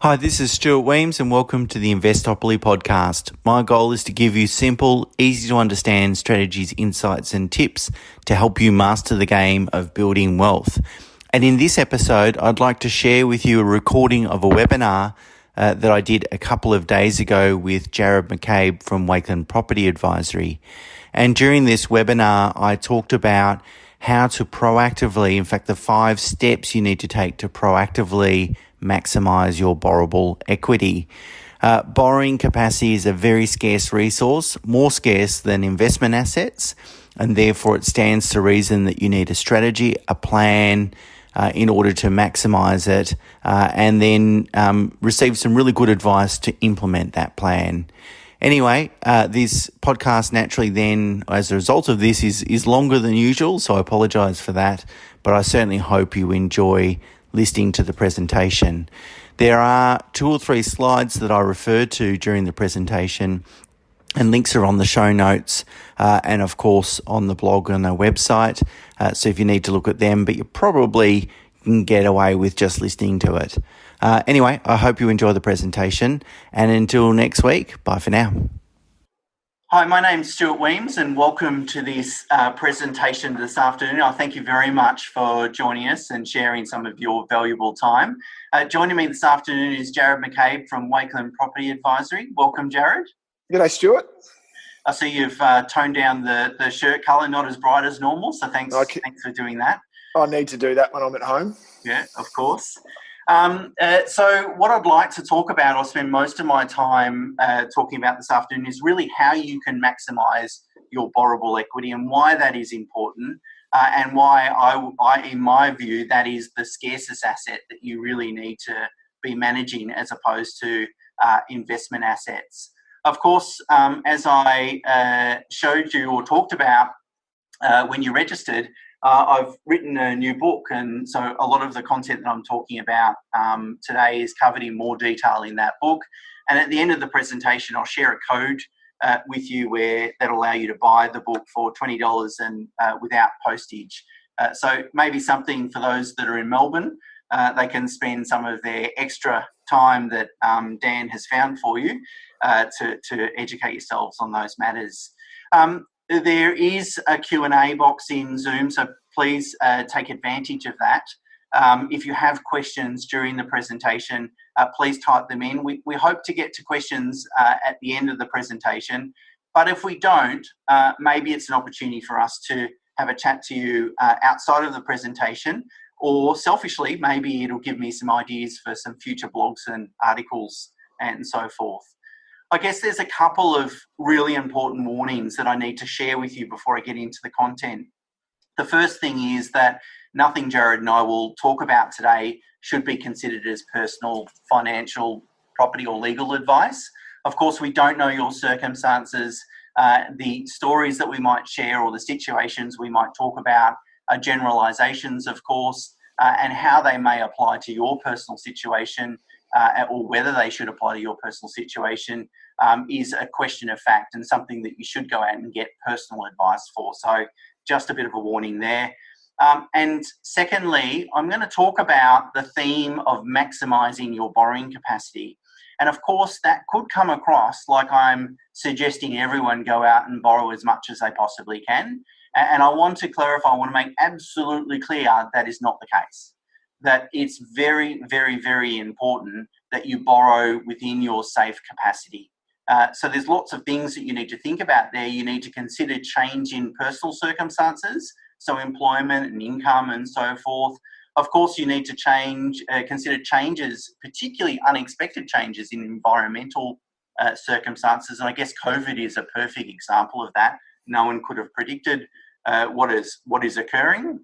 Hi, this is Stuart Weems and welcome to the Investopoly podcast. My goal is to give you simple, easy to understand strategies, insights and tips to help you master the game of building wealth. And in this episode, I'd like to share with you a recording of a webinar that I did a couple of days ago with Jared McCabe from Wakeland Property Advisory. And during this webinar, I talked about how to proactively, in fact, the 5 steps you need to take to proactively maximize your borrowable equity. Borrowing capacity is a very scarce resource, more scarce than investment assets, and therefore it stands to reason that you need a strategy, a plan, in order to maximize it, and then receive some really good advice to implement that plan. Anyway, this podcast naturally then, as a result of this, is longer than usual, so I apologize for that, but I certainly hope you enjoy listening to the presentation. There are 2 or 3 slides that I referred to during the presentation, and links are on the show notes and of course on the blog and our website. So if you need to look at them, but you probably can get away with just listening to it. Anyway, I hope you enjoy the presentation, and until next week, bye for now. Hi, my name's Stuart Weems and welcome to this presentation this afternoon. I thank you very much for joining us and sharing some of your valuable time. Joining me this afternoon is Jared McCabe from Wakeland Property Advisory. Welcome, Jared. G'day, Stuart. I see you've toned down the shirt colour, not as bright as normal, so thanks for doing that. I need to do that when I'm at home. Yeah, of course. So what I'd like to talk about, or spend most of my time talking about this afternoon, is really how you can maximise your borrowable equity and why that is important, and why I, in my view, that is the scarcest asset that you really need to be managing as opposed to investment assets. Of course, as I showed you or talked about when you registered, I've written a new book, and so a lot of the content that I'm talking about today is covered in more detail in that book. And at the end of the presentation, I'll share a code with you that'll allow you to buy the book for $20 and without postage. So maybe something for those that are in Melbourne. They can spend some of their extra time that Dan has found for you to educate yourselves on those matters. There is a Q&A box in Zoom, so please take advantage of that. If you have questions during the presentation, please type them in. We hope to get to questions at the end of the presentation, but if we don't, maybe it's an opportunity for us to have a chat to you outside of the presentation, or selfishly, maybe it'll give me some ideas for some future blogs and articles and so forth. I guess there's a couple of really important warnings that I need to share with you before I get into the content. The first thing is that nothing Jared and I will talk about today should be considered as personal, financial, property or legal advice. Of course, we don't know your circumstances. The stories that we might share or the situations we might talk about are generalizations, of course, and how they may apply to your personal situation or whether they should apply to your personal situation is a question of fact and something that you should go out and get personal advice for. So just a bit of a warning there. And secondly, I'm going to talk about the theme of maximising your borrowing capacity. And of course, that could come across like I'm suggesting everyone go out and borrow as much as they possibly can. And I want to clarify, I want to make absolutely clear that is not the case. That it's very, very, very important that you borrow within your safe capacity. So there's lots of things that you need to think about there. You need to consider change in personal circumstances, so employment and income and so forth. Of course, you need to consider changes, particularly unexpected changes in environmental circumstances. And I guess COVID is a perfect example of that. No one could have predicted what is occurring.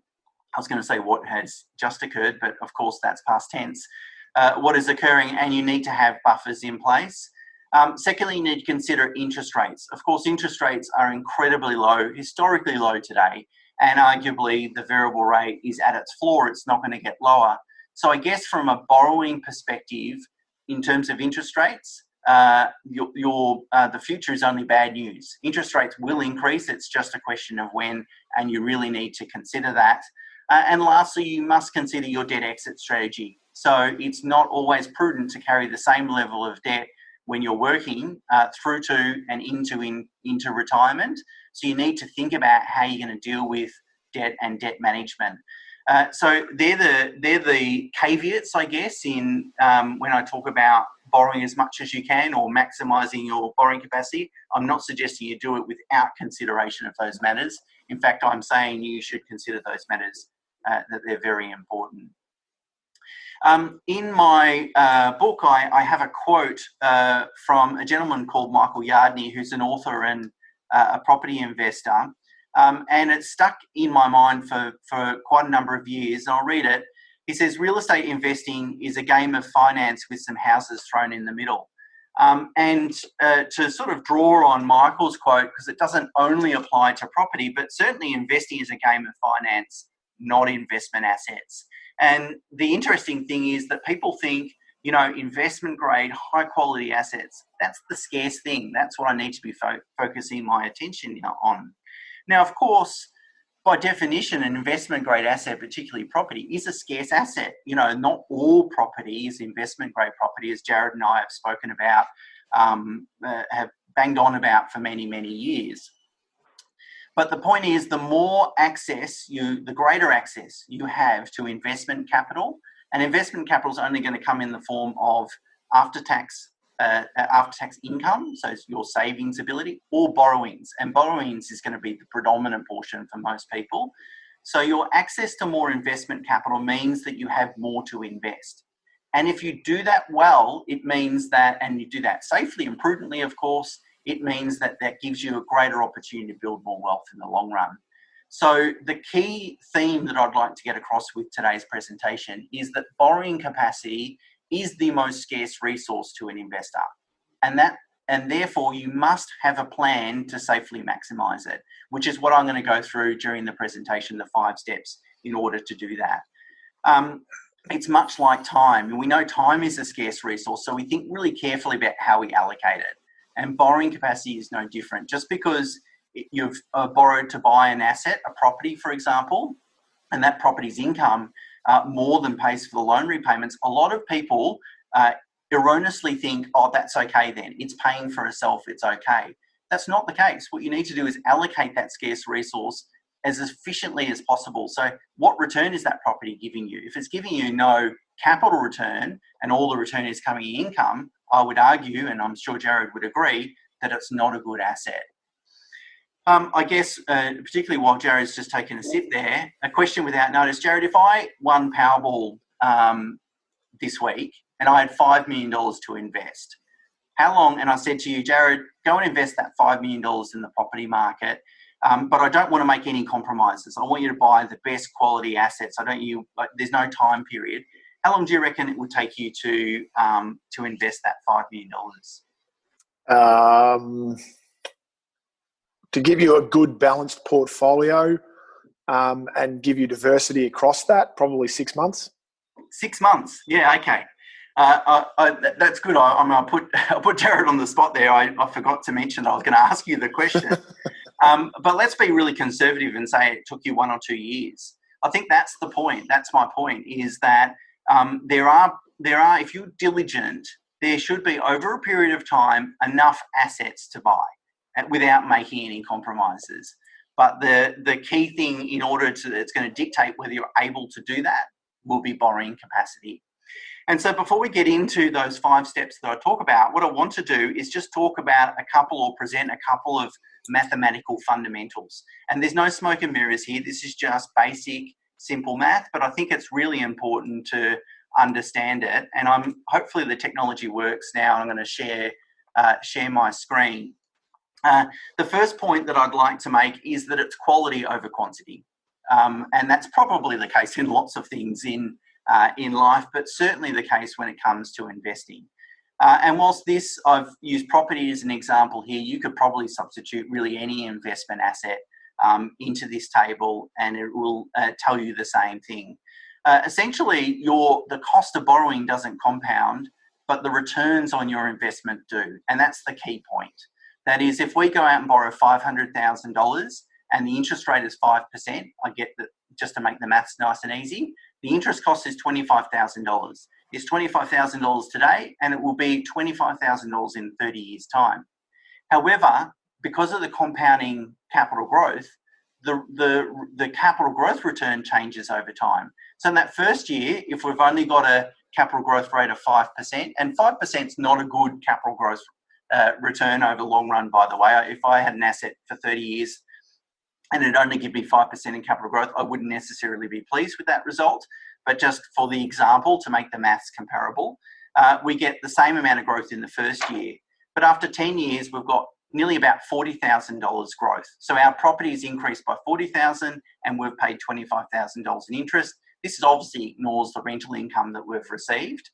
I was going to say what has just occurred, but of course that's past tense. What is occurring, and you need to have buffers in place. Secondly, you need to consider interest rates. Of course, interest rates are incredibly low, historically low today, and arguably the variable rate is at its floor. It's not going to get lower. So I guess from a borrowing perspective, in terms of interest rates, the future is only bad news. Interest rates will increase. It's just a question of when, and you really need to consider that. And lastly, you must consider your debt exit strategy. So it's not always prudent to carry the same level of debt when you're working through to and into retirement. So you need to think about how you're going to deal with debt and debt management. So they're the caveats, I guess, in when I talk about borrowing as much as you can or maximising your borrowing capacity. I'm not suggesting you do it without consideration of those matters. In fact, I'm saying you should consider those matters, that they're very important. In my book, I have a quote from a gentleman called Michael Yardney, who's an author and a property investor. And it's stuck in my mind for quite a number of years. And I'll read it. He says, real estate investing is a game of finance with some houses thrown in the middle. And to sort of draw on Michael's quote, because it doesn't only apply to property, but certainly investing is a game of finance, not investment assets. And the interesting thing is that people think, investment grade, high quality assets, that's the scarce thing. That's what I need to be focusing my attention on. Now, of course, by definition, an investment grade asset, particularly property, is a scarce asset. Not all property is investment grade property, as Jared and I have spoken about, have banged on about for many, many years. But the point is, the more access the greater access you have to investment capital, and investment capital is only going to come in the form of after-tax income, so it's your savings ability, or borrowings. And borrowings is going to be the predominant portion for most people. So your access to more investment capital means that you have more to invest. And if you do that well, it means that, and you do that safely and prudently, of course, it means that gives you a greater opportunity to build more wealth in the long run. So the key theme that I'd like to get across with today's presentation is that borrowing capacity is the most scarce resource to an investor. And therefore you must have a plan to safely maximize it, which is what I'm going to go through during the presentation, the 5 steps in order to do that. It's much like time. And we know time is a scarce resource, so we think really carefully about how we allocate it. And borrowing capacity is no different. Just because you've borrowed to buy an asset, a property, for example, and that property's income more than pays for the loan repayments, a lot of people erroneously think, oh, that's okay then. It's paying for itself, it's okay. That's not the case. What you need to do is allocate that scarce resource as efficiently as possible. So what return is that property giving you? If it's giving you no capital return and all the return is coming in income, I would argue, and I'm sure Jared would agree, that it's not a good asset. I guess, particularly while Jared's just taken a sip there, a question without notice. Jared, if I won Powerball this week and I had $5 million to invest, how long, and I said to you, Jared, go and invest that $5 million in the property market, but I don't want to make any compromises. I want you to buy the best quality assets. There's no time period. How long do you reckon it would take you to invest that $5 million? To give you a good balanced portfolio and give you diversity across that, probably 6 months. 6 months, yeah, okay. That's good. I'll put Jared on the spot there. I forgot to mention that I was going to ask you the question. But let's be really conservative and say it took you 1 or 2 years. I think that's the point. That's my point, is that there are, if you're diligent, there should be over a period of time enough assets to buy without making any compromises. But the key thing it's going to dictate whether you're able to do that will be borrowing capacity. And so before we get into those 5 steps that I talk about, what I want to do is just talk about present a couple of mathematical fundamentals. And there's no smoke and mirrors here. This is just basic, simple math, but I think it's really important to understand it. And hopefully the technology works now. I'm going to share my screen. The first point that I'd like to make is that it's quality over quantity. And that's probably the case in lots of things in life, but certainly the case when it comes to investing. And whilst I've used property as an example here, you could probably substitute really any investment asset into this table and it will tell you the same thing. Essentially, the cost of borrowing doesn't compound, but the returns on your investment do. And that's the key point. That is, if we go out and borrow $500,000 and the interest rate is 5%, I get that just to make the maths nice and easy, the interest cost is $25,000. is $25,000 today, and it will be $25,000 in 30 years' time. However, because of the compounding capital growth, the capital growth return changes over time. So in that first year, if we've only got a capital growth rate of 5%, and 5% is not a good capital growth return over the long run, by the way. If I had an asset for 30 years and it only give me 5% in capital growth, I wouldn't necessarily be pleased with that result. But just for the example, to make the maths comparable, we get the same amount of growth in the first year. But after 10 years, we've got nearly about $40,000 growth. So our property is increased by $40,000 and we've paid $25,000 in interest. This obviously ignores the rental income that we've received.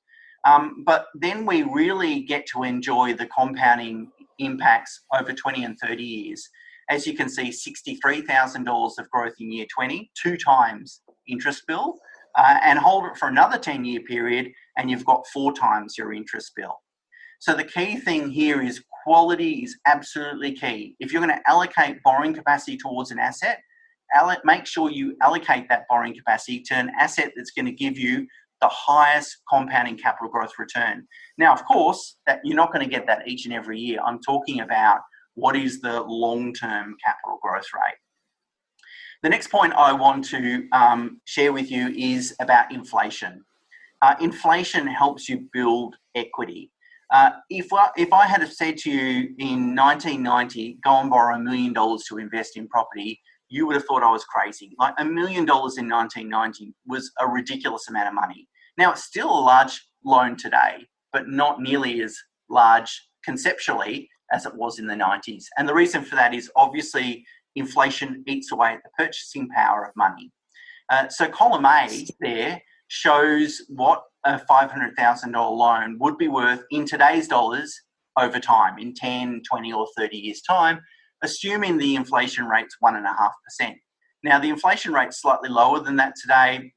But then we really get to enjoy the compounding impacts over 20 and 30 years. As you can see, $63,000 of growth in year 20, 2 times interest bill, and hold it for another 10-year period and you've got 4 times your interest bill. So the key thing here is quality is absolutely key. If you're going to allocate borrowing capacity towards an asset, make sure you allocate that borrowing capacity to an asset that's going to give you the highest compounding capital growth return. Now, of course, that you're not going to get that each and every year. I'm talking about what is the long-term capital growth rate. The next point I want to share with you is about inflation. Inflation helps you build equity. If I had said to you in 1990, go and borrow $1 million to invest in property, you would have thought I was crazy. Like $1 million in 1990 was a ridiculous amount of money. Now it's still a large loan today, but not nearly as large conceptually as it was in the 90s. And the reason for that is obviously inflation eats away at the purchasing power of money. So column A there shows what a $500,000 loan would be worth in today's dollars over time, in 10, 20 or 30 years' time, assuming the inflation rate's 1.5%. Now, the inflation rate's slightly lower than that today,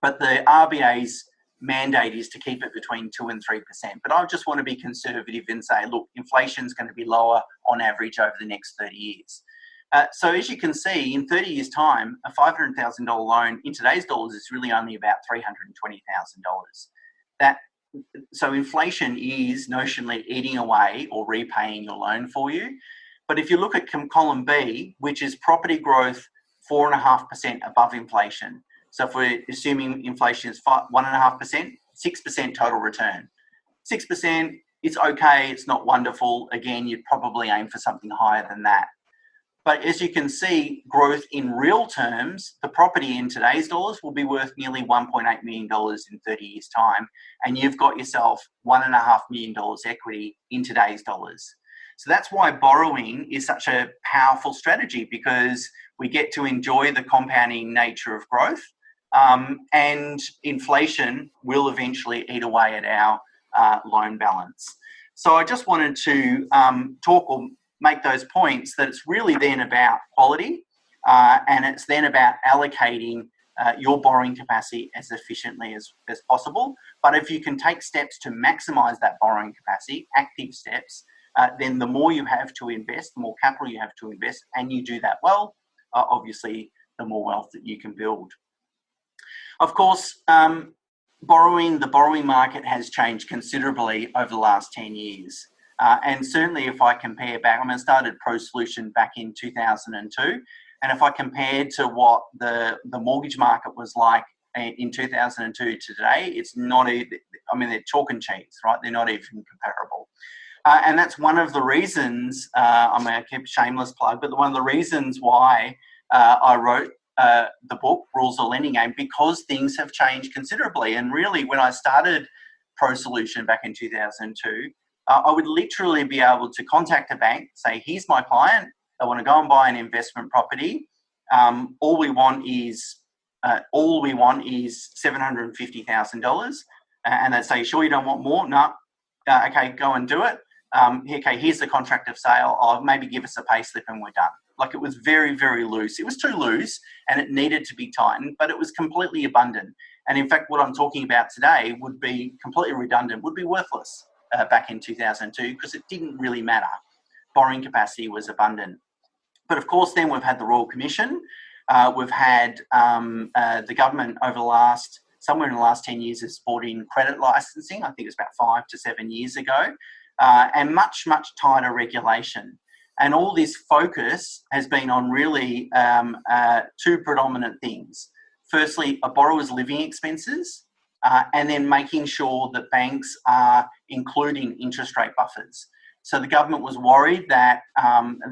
but the RBA's mandate is to keep it between 2 and 3%. But I just want to be conservative and say, look, inflation's going to be lower on average over the next 30 years. So as you can see, in 30 years' time, a $500,000 loan in today's dollars is really only about $320,000. So inflation is notionally eating away or repaying your loan for you. But if you look at column B, which is property growth 4.5% above inflation. So if we're assuming inflation is 1.5%, 6% total return. 6%, it's okay, it's not wonderful. Again, you'd probably aim for something higher than that. But as you can see, growth in real terms, the property in today's dollars will be worth nearly $1.8 million in 30 years' time. And you've got yourself $1.5 million equity in today's dollars. So that's why borrowing is such a powerful strategy, because we get to enjoy the compounding nature of growth, and inflation will eventually eat away at our loan balance. So I just wanted to talk or make those points that it's really then about quality, and it's then about allocating your borrowing capacity as efficiently as possible. But if you can take steps to maximize that borrowing capacity, active steps, then the more you have to invest, the more capital you have to invest, and you do that well, obviously, the more wealth that you can build. Of course, the borrowing market has changed considerably over the last 10 years. And certainly if I compare back, I started Pro Solution back in 2002. And if I compared to what the mortgage market was like in 2002 to today, it's not even, they're chalk and cheese, right? They're not even comparable. And that's one of the reasons, I'm going to keep a shameless plug, but one of the reasons why I wrote the book, Rules of Lending Game, because things have changed considerably. And really, when I started Pro Solution back in 2002, I would literally be able to contact a bank, say, here's my client, they want to go and buy an investment property. All we want is $750,000. And they'd say, sure, you don't want more? No. Okay, go and do it. Okay, here's the contract of sale. I'll maybe give us a pay slip and we're done. Like, it was very, very loose. It was too loose and it needed to be tightened, but it was completely abundant. And in fact, what I'm talking about today would be completely redundant, would be worthless back in 2002, because it didn't really matter. Borrowing capacity was abundant. But of course, then we've had the Royal Commission. We've had the government over the last somewhere in the last 10 years has brought in credit licensing. I think it was about 5 to 7 years ago, and much, much tighter regulation. And all this focus has been on really two predominant things. Firstly, a borrower's living expenses, and then making sure that banks are including interest rate buffers. So the government was worried that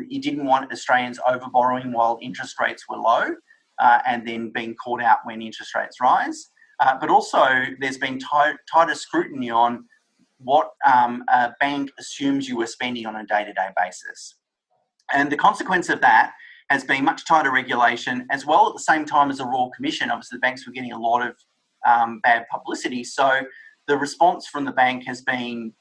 it didn't want Australians over-borrowing while interest rates were low, and then being caught out when interest rates rise. But also there's been tighter scrutiny on what a bank assumes you were spending on a day-to-day basis. And the consequence of that has been much tighter regulation, as well at the same time as a Royal Commission. Obviously, the banks were getting a lot of bad publicity. So the response from the bank has been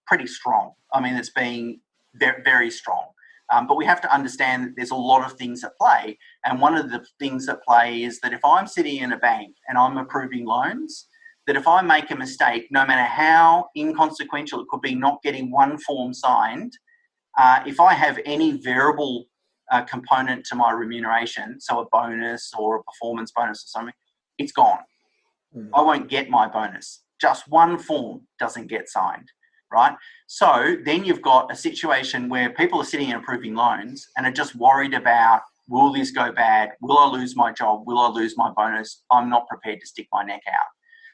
pretty strong. I mean, it's been very, very strong. But we have to understand that there's a lot of things at play. And one of the things at play is that if I'm sitting in a bank and I'm approving loans, that if I make a mistake, no matter how inconsequential it could be not getting one form signed, if I have any variable component to my remuneration, so a bonus or a performance bonus or something, it's gone. I won't get my bonus. Just one form doesn't get signed, right? So then you've got a situation where people are sitting and approving loans and are just worried about, will this go bad? Will I lose my job? Will I lose my bonus? I'm not prepared to stick my neck out.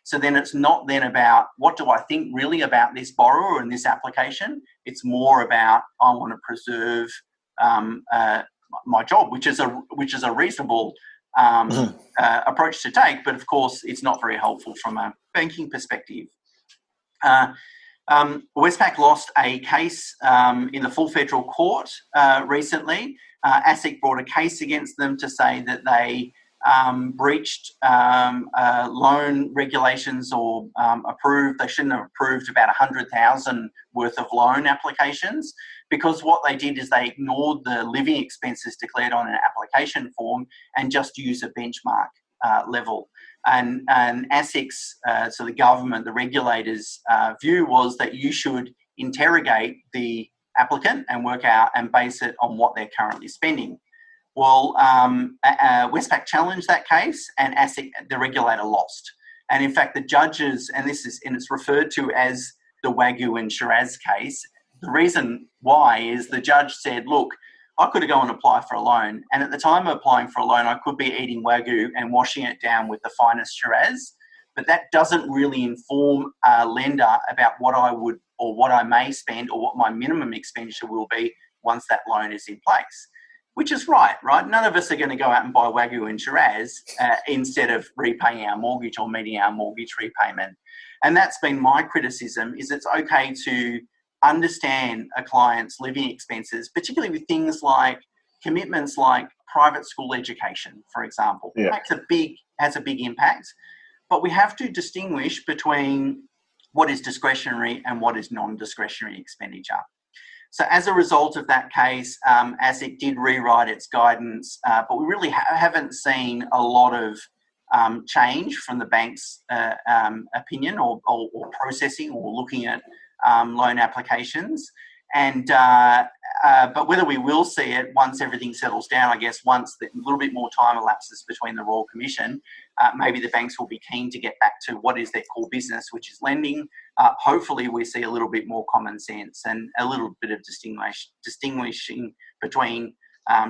So then it's not then about what do I think really about this borrower and this application. It's more about I want to preserve my job, which is a reasonable approach to take. But of course, it's not very helpful from a banking perspective. Westpac lost a case in the full federal court recently. ASIC brought a case against them to say that they breached loan regulations or they shouldn't have approved about 100,000 worth of loan applications, because what they did is they ignored the living expenses declared on an application form and just used a benchmark level. And ASIC's, so the government, the regulators' view was that you should interrogate the applicant and work out and base it on what they're currently spending. Well, Westpac challenged that case, and ASIC, the regulator, lost. And in fact, the judges, and it's referred to as the Wagyu and Shiraz case. The reason why is the judge said, look, I could go and apply for a loan, and at the time of applying for a loan, I could be eating Wagyu and washing it down with the finest Shiraz, but that doesn't really inform a lender about what I would or what I may spend or what my minimum expenditure will be once that loan is in place. Which is right? None of us are going to go out and buy Wagyu and Shiraz instead of repaying our mortgage or meeting our mortgage repayment. And that's been my criticism, is it's okay to understand a client's living expenses, particularly with things like commitments like private school education, for example. Yeah. Has a big impact. But we have to distinguish between what is discretionary and what is non-discretionary expenditure. So as a result of that case, ASIC did rewrite its guidance, but we really haven't seen a lot of change from the bank's opinion or processing or looking at loan applications. And but whether we will see it once everything settles down, I guess once a little bit more time elapses between the Royal Commission, maybe the banks will be keen to get back to what is their core business, which is lending. Hopefully we see a little bit more common sense and a little bit of distinguishing between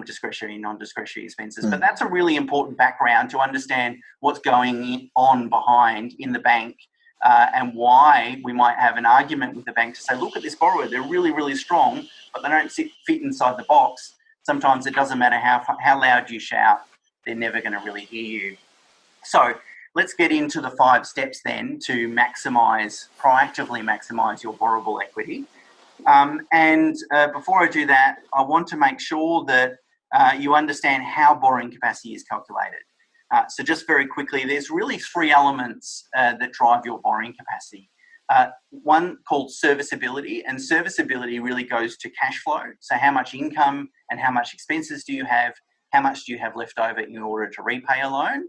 discretionary and non-discretionary expenses. But that's a really important background to understand what's going on behind in the bank, and why we might have an argument with the bank to say, look at this borrower, they're really, really strong, but they don't fit inside the box. Sometimes it doesn't matter how loud you shout, they're never going to really hear you. So let's get into the 5 steps then to proactively maximise your borrowable equity. And before I do that, I want to make sure that you understand how borrowing capacity is calculated. So just very quickly, there's really 3 elements that drive your borrowing capacity. One called serviceability, and serviceability really goes to cash flow. So how much income and how much expenses do you have? How much do you have left over in order to repay a loan?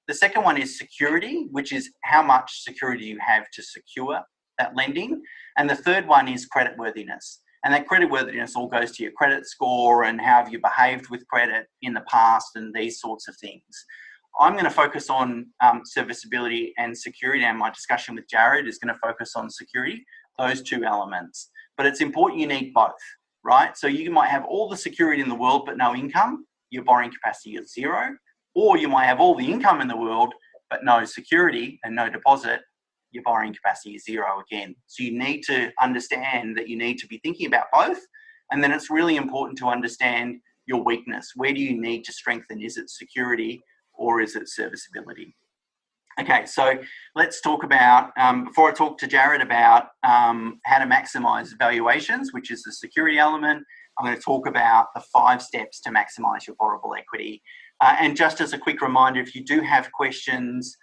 The second one is security, which is how much security you have to secure that lending. And the third one is creditworthiness. And that creditworthiness all goes to your credit score and how have you behaved with credit in the past and these sorts of things. I'm going to focus on serviceability and security, and my discussion with Jared is going to focus on security, those two elements. But it's important you need both, right? So you might have all the security in the world but no income, your borrowing capacity is zero, or you might have all the income in the world but no security and no deposit, your borrowing capacity is zero again. So you need to understand that you need to be thinking about both. And then it's really important to understand your weakness. Where do you need to strengthen? Is it security or is it serviceability? Okay, so let's talk about, before I talk to Jared about how to maximize valuations, which is the security element, I'm going to talk about the 5 steps to maximize your borrowable equity. And just as a quick reminder, if you do have questions,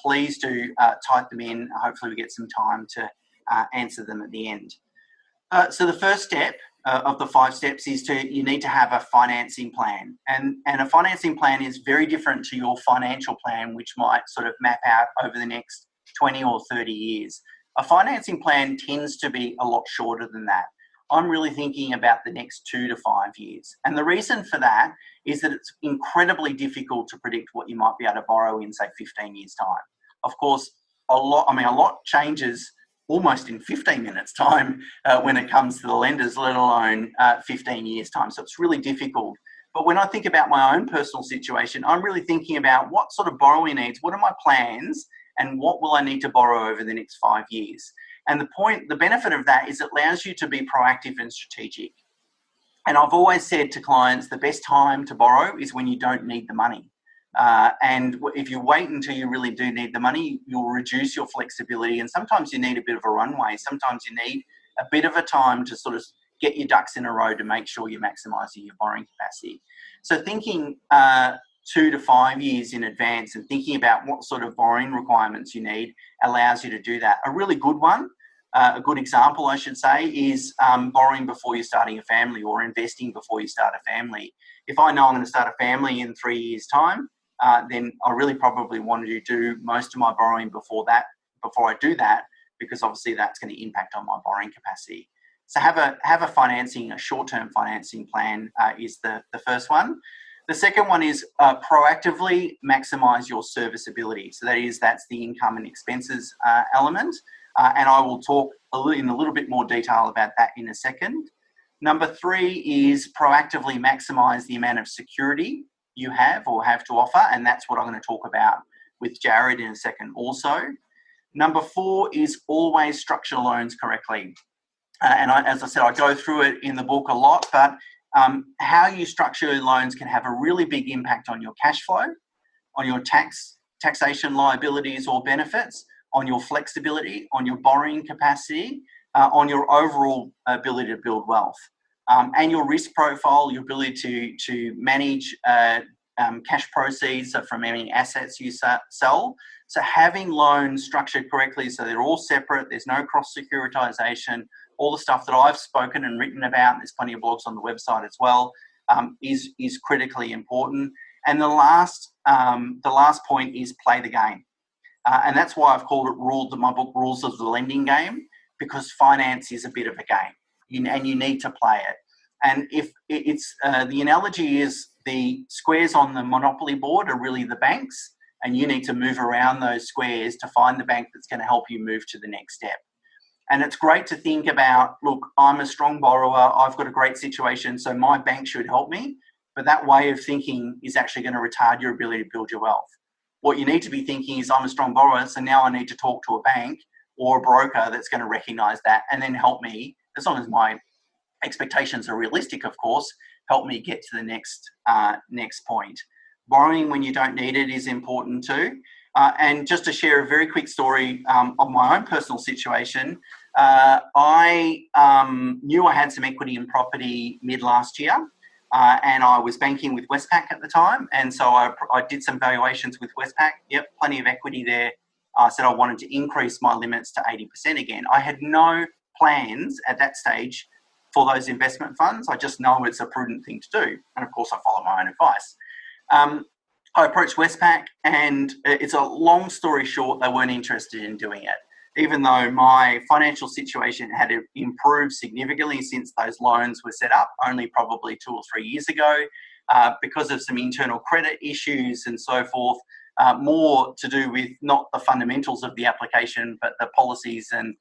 please do type them in. Hopefully we get some time to answer them at the end. So the first step of the 5 steps is you need to have a financing plan. And a financing plan is very different to your financial plan, which might sort of map out over the next 20 or 30 years. A financing plan tends to be a lot shorter than that. I'm really thinking about the next 2 to 5 years. And the reason for that is that it's incredibly difficult to predict what you might be able to borrow in, say, 15 years' time. Of course, a lot changes almost in 15 minutes' time when it comes to the lenders, let alone 15 years' time. So it's really difficult. But when I think about my own personal situation, I'm really thinking about what sort of borrowing needs, what are my plans, and what will I need to borrow over the next 5 years. And the benefit of that is it allows you to be proactive and strategic. And I've always said to clients, the best time to borrow is when you don't need the money. And if you wait until you really do need the money, you'll reduce your flexibility. And sometimes you need a bit of a runway. Sometimes you need a bit of a time to sort of get your ducks in a row to make sure you're maximising your borrowing capacity. So thinking 2 to 5 years in advance and thinking about what sort of borrowing requirements you need allows you to do that. A really good one, a good example, I should say, is borrowing before you're starting a family or investing before you start a family. If I know I'm going to start a family in 3 years' time, then I really probably want to do most of my borrowing before I do that, because obviously that's going to impact on my borrowing capacity. So have a short-term financing plan is the first one. The second one is proactively maximize your serviceability. So that's the income and expenses element. And I will talk in a little bit more detail about that in a second. Number 3 is proactively maximize the amount of security you have or have to offer. And that's what I'm going to talk about with Jared in a second also. Number 4 is always structure loans correctly. As I said, I go through it in the book a lot, but how you structure loans can have a really big impact on your cash flow, on your taxation liabilities or benefits, on your flexibility, on your borrowing capacity, on your overall ability to build wealth, and your risk profile, your ability to manage cash proceeds from any assets you sell. So having loans structured correctly so they're all separate, there's no cross-securitization, all the stuff that I've spoken and written about, and there's plenty of blogs on the website as well, is critically important. And the last point is play the game. And that's why I've called it my book, Rules of the Lending Game, because finance is a bit of a game and you need to play it. And if it's the analogy is the squares on the Monopoly board are really the banks, and you need to move around those squares to find the bank that's going to help you move to the next step. And it's great to think about, look, I'm a strong borrower, I've got a great situation, so my bank should help me. But that way of thinking is actually going to retard your ability to build your wealth. What you need to be thinking is, I'm a strong borrower, so now I need to talk to a bank or a broker that's going to recognize that and then help me, as long as my expectations are realistic, of course, help me get to the next point. Borrowing when you don't need it is important too. And just to share a very quick story of my own personal situation, I knew I had some equity in property mid last year, and I was banking with Westpac at the time. And so I did some valuations with Westpac. Yep, plenty of equity there. I said I wanted to increase my limits to 80% again. I had no plans at that stage for those investment funds. I just know it's a prudent thing to do. And of course, I follow my own advice. I approached Westpac, and it's a long story short, they weren't interested in doing it. Even though my financial situation had improved significantly since those loans were set up, only probably 2 or 3 years ago, because of some internal credit issues and so forth, more to do with not the fundamentals of the application, but the policies and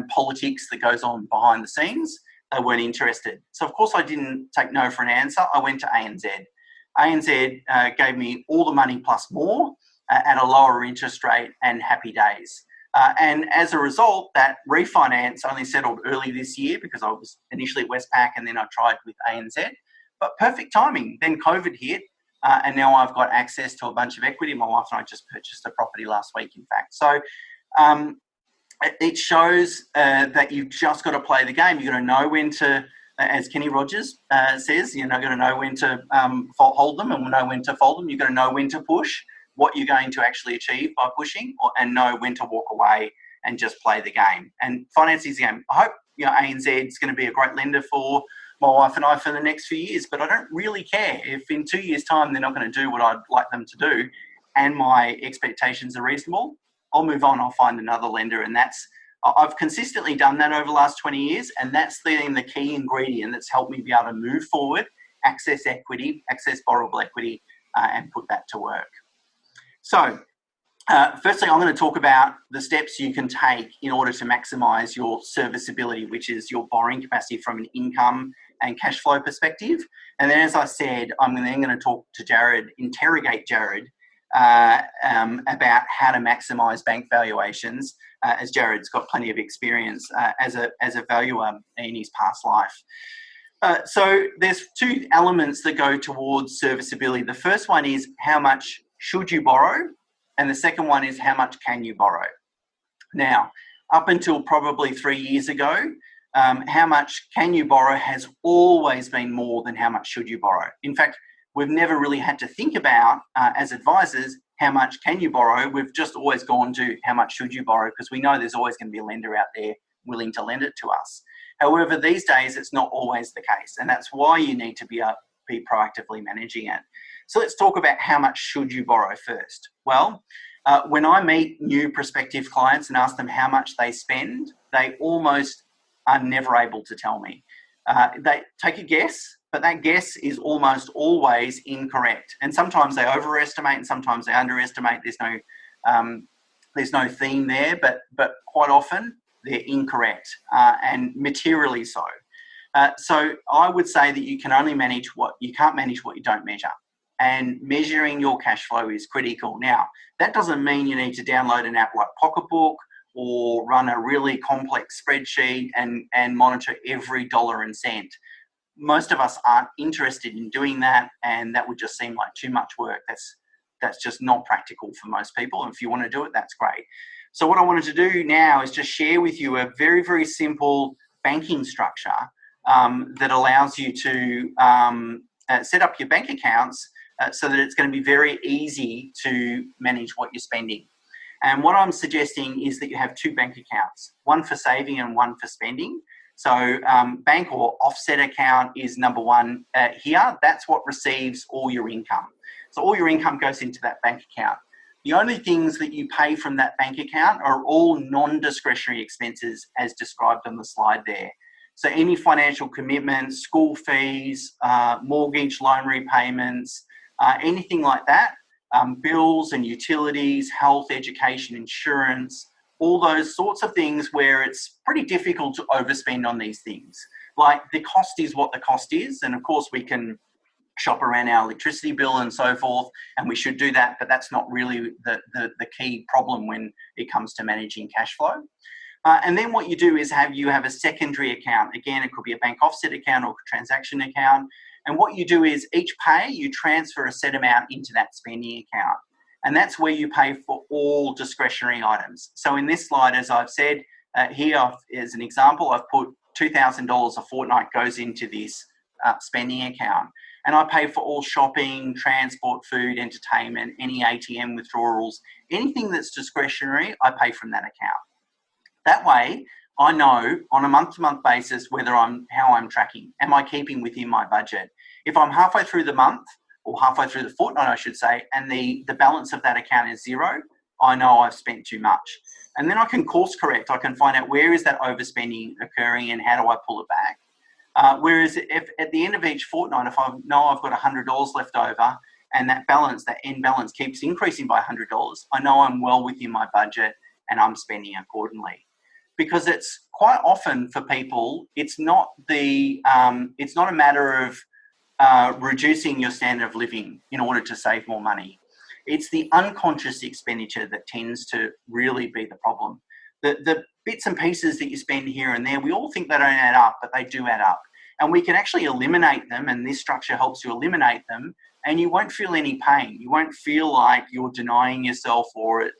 politics that goes on behind the scenes. They weren't interested. So, of course, I didn't take no for an answer. I went to ANZ. ANZ gave me all the money plus more at a lower interest rate, and happy days. And as a result, that refinance only settled early this year because I was initially at Westpac and then I tried with ANZ. But perfect timing. Then COVID hit, and now I've got access to a bunch of equity. My wife and I just purchased a property last week, in fact. So it shows that you've just got to play the game. You've got to know when to, as Kenny Rogers says, you're not going to know when to hold them and know when to fold them. You've got to know when to push, what you're going to actually achieve by pushing, and know when to walk away and just play the game. And finance is the game. I hope ANZ is going to be a great lender for my wife and I for the next few years, but I don't really care if in 2 years' time they're not going to do what I'd like them to do and my expectations are reasonable. I'll move on, I'll find another lender, and I've consistently done that over the last 20 years, and that's the key ingredient that's helped me be able to move forward, access equity, access borrowable equity, and put that to work. So, firstly, I'm going to talk about the steps you can take in order to maximise your serviceability, which is your borrowing capacity from an income and cash flow perspective. And then, as I said, I'm then going to talk to Jared, interrogate Jared, about how to maximise bank valuations, as Jared's got plenty of experience as a valuer in his past life. So there's two elements that go towards serviceability. The first one is how much should you borrow? And the second one is how much can you borrow? Now, up until probably 3 years ago, how much can you borrow has always been more than how much should you borrow. In fact, we've never really had to think about, as advisors, how much can you borrow. We've just always gone to how much should you borrow because we know there's always going to be a lender out there willing to lend it to us. However, these days, it's not always the case, and that's why you need to be proactively managing it. So let's talk about how much should you borrow first. Well, when I meet new prospective clients and ask them how much they spend, they almost are never able to tell me. They take a guess, but that guess is almost always incorrect. And sometimes they overestimate and sometimes they underestimate. There's no theme there, but quite often they're incorrect and materially so. So I would say that you can only manage you can't manage what you don't measure. And measuring your cash flow is critical. Now, that doesn't mean you need to download an app like Pocketbook or run a really complex spreadsheet and monitor every dollar and cent. Most of us aren't interested in doing that, and that would just seem like too much work. That's just not practical for most people. And if you want to do it, that's great. So what I wanted to do now is just share with you a very, very simple banking structure that allows you to set up your bank accounts so that it's going to be very easy to manage what you're spending. And what I'm suggesting is that you have two bank accounts, one for saving and one for spending. So bank or offset account is number one here. That's what receives all your income. So all your income goes into that bank account. The only things that you pay from that bank account are all non-discretionary expenses as described on the slide there. So any financial commitments, school fees, mortgage loan repayments, anything like that, bills and utilities, health, education, insurance, all those sorts of things where it's pretty difficult to overspend on these things. Like the cost is what the cost is. And of course we can shop around our electricity bill and so forth, and we should do that, but that's not really the key problem when it comes to managing cash flow. And then what you do is you have a secondary account. Again, it could be a bank offset account or a transaction account. And what you do is each pay, you transfer a set amount into that spending account. And that's where you pay for all discretionary items. So in this slide, as I've said, here as an example, I've put $2,000 a fortnight goes into this spending account. And I pay for all shopping, transport, food, entertainment, any ATM withdrawals, anything that's discretionary, I pay from that account. That way, I know on a month-to-month basis how I'm tracking. Am I keeping within my budget? If I'm halfway through the month, or halfway through the fortnight, I should say, and the balance of that account is zero, I know I've spent too much. And then I can course correct. I can find out where is that overspending occurring and how do I pull it back. Whereas if at the end of each fortnight, if I know I've got $100 left over and that end balance keeps increasing by $100, I know I'm well within my budget and I'm spending accordingly. Because it's quite often for people, it's not a matter of reducing your standard of living in order to save more money. It's the unconscious expenditure that tends to really be the problem. The bits and pieces that you spend here and there, we all think they don't add up, but they do add up. And we can actually eliminate them, and this structure helps you eliminate them, and you won't feel any pain. You won't feel like you're denying yourself or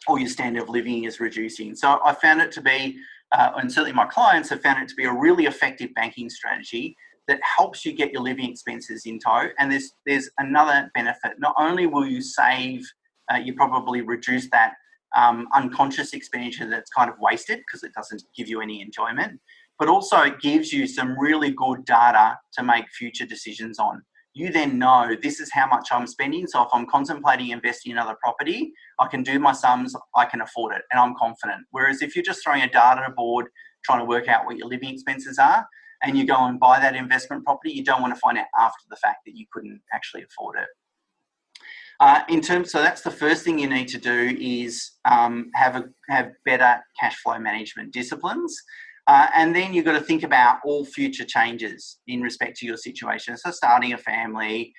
your standard of living is reducing. So I found it to be, and certainly my clients have found it to be a really effective banking strategy that helps you get your living expenses in tow. And there's another benefit. Not only will you save, you probably reduce that unconscious expenditure that's kind of wasted because it doesn't give you any enjoyment, but also it gives you some really good data to make future decisions on. You then know this is how much I'm spending. So if I'm contemplating investing in another property, I can do my sums, I can afford it, and I'm confident. Whereas if you're just throwing a data board trying to work out what your living expenses are, and you go and buy that investment property, you don't want to find out after the fact that you couldn't actually afford it. So that's the first thing you need to do is have better cash flow management disciplines. And then you've got to think about all future changes in respect to your situation. So starting a family,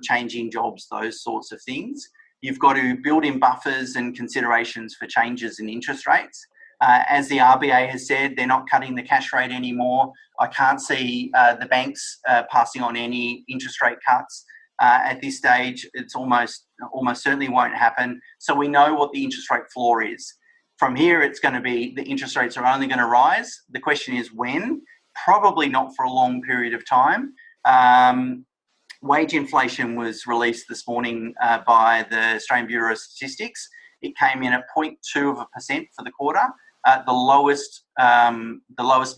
changing jobs, those sorts of things. You've got to build in buffers and considerations for changes in interest rates. As the RBA has said, they're not cutting the cash rate anymore. I can't see the banks passing on any interest rate cuts at this stage. It's almost certainly won't happen. So we know what the interest rate floor is. From here, it's going to be the interest rates are only going to rise. The question is when. Probably not for a long period of time. Wage inflation was released this morning by the Australian Bureau of Statistics. It came in at 0.2% for the quarter, the lowest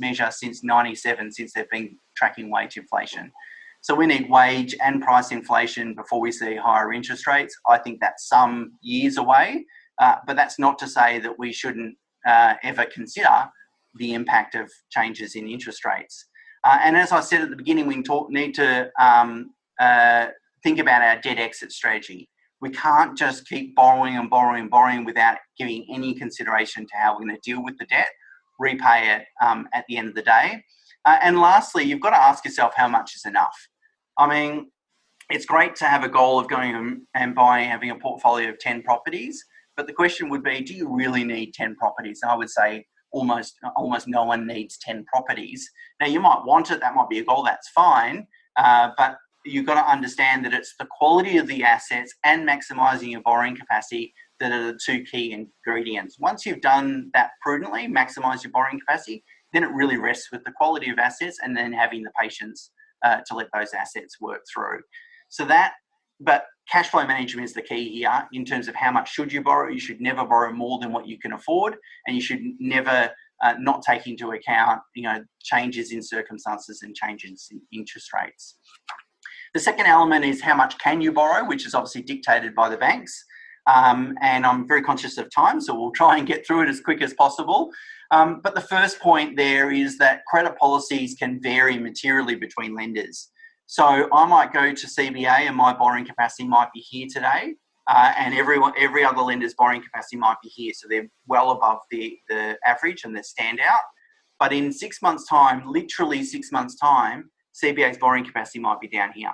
measure since '97, since they've been tracking wage inflation. So we need wage and price inflation before we see higher interest rates. I think that's some years away, but that's not to say that we shouldn't ever consider the impact of changes in interest rates. And as I said at the beginning, we need to think about our debt exit strategy. We can't just keep borrowing and borrowing and borrowing without giving any consideration to how we're going to deal with the debt, repay it at the end of the day. And lastly, you've got to ask yourself how much is enough. I mean, it's great to have a goal of going and having a portfolio of 10 properties, but the question would be, do you really need 10 properties? And I would say almost no one needs 10 properties. Now, you might want it, that might be a goal, that's fine, but you've got to understand that it's the quality of the assets and maximising your borrowing capacity that are the two key ingredients. Once you've done that prudently, maximise your borrowing capacity, then it really rests with the quality of assets and then having the patience to let those assets work through. But cash flow management is the key here in terms of how much should you borrow. You should never borrow more than what you can afford, and you should never not take into account, changes in circumstances and changes in interest rates. The second element is how much can you borrow, which is obviously dictated by the banks. And I'm very conscious of time, so we'll try and get through it as quick as possible. But the first point there is that credit policies can vary materially between lenders. So I might go to CBA and my borrowing capacity might be here today, and every other lender's borrowing capacity might be here. So they're well above the average and they stand out. But in 6 months' time, literally 6 months' time, CBA's borrowing capacity might be down here.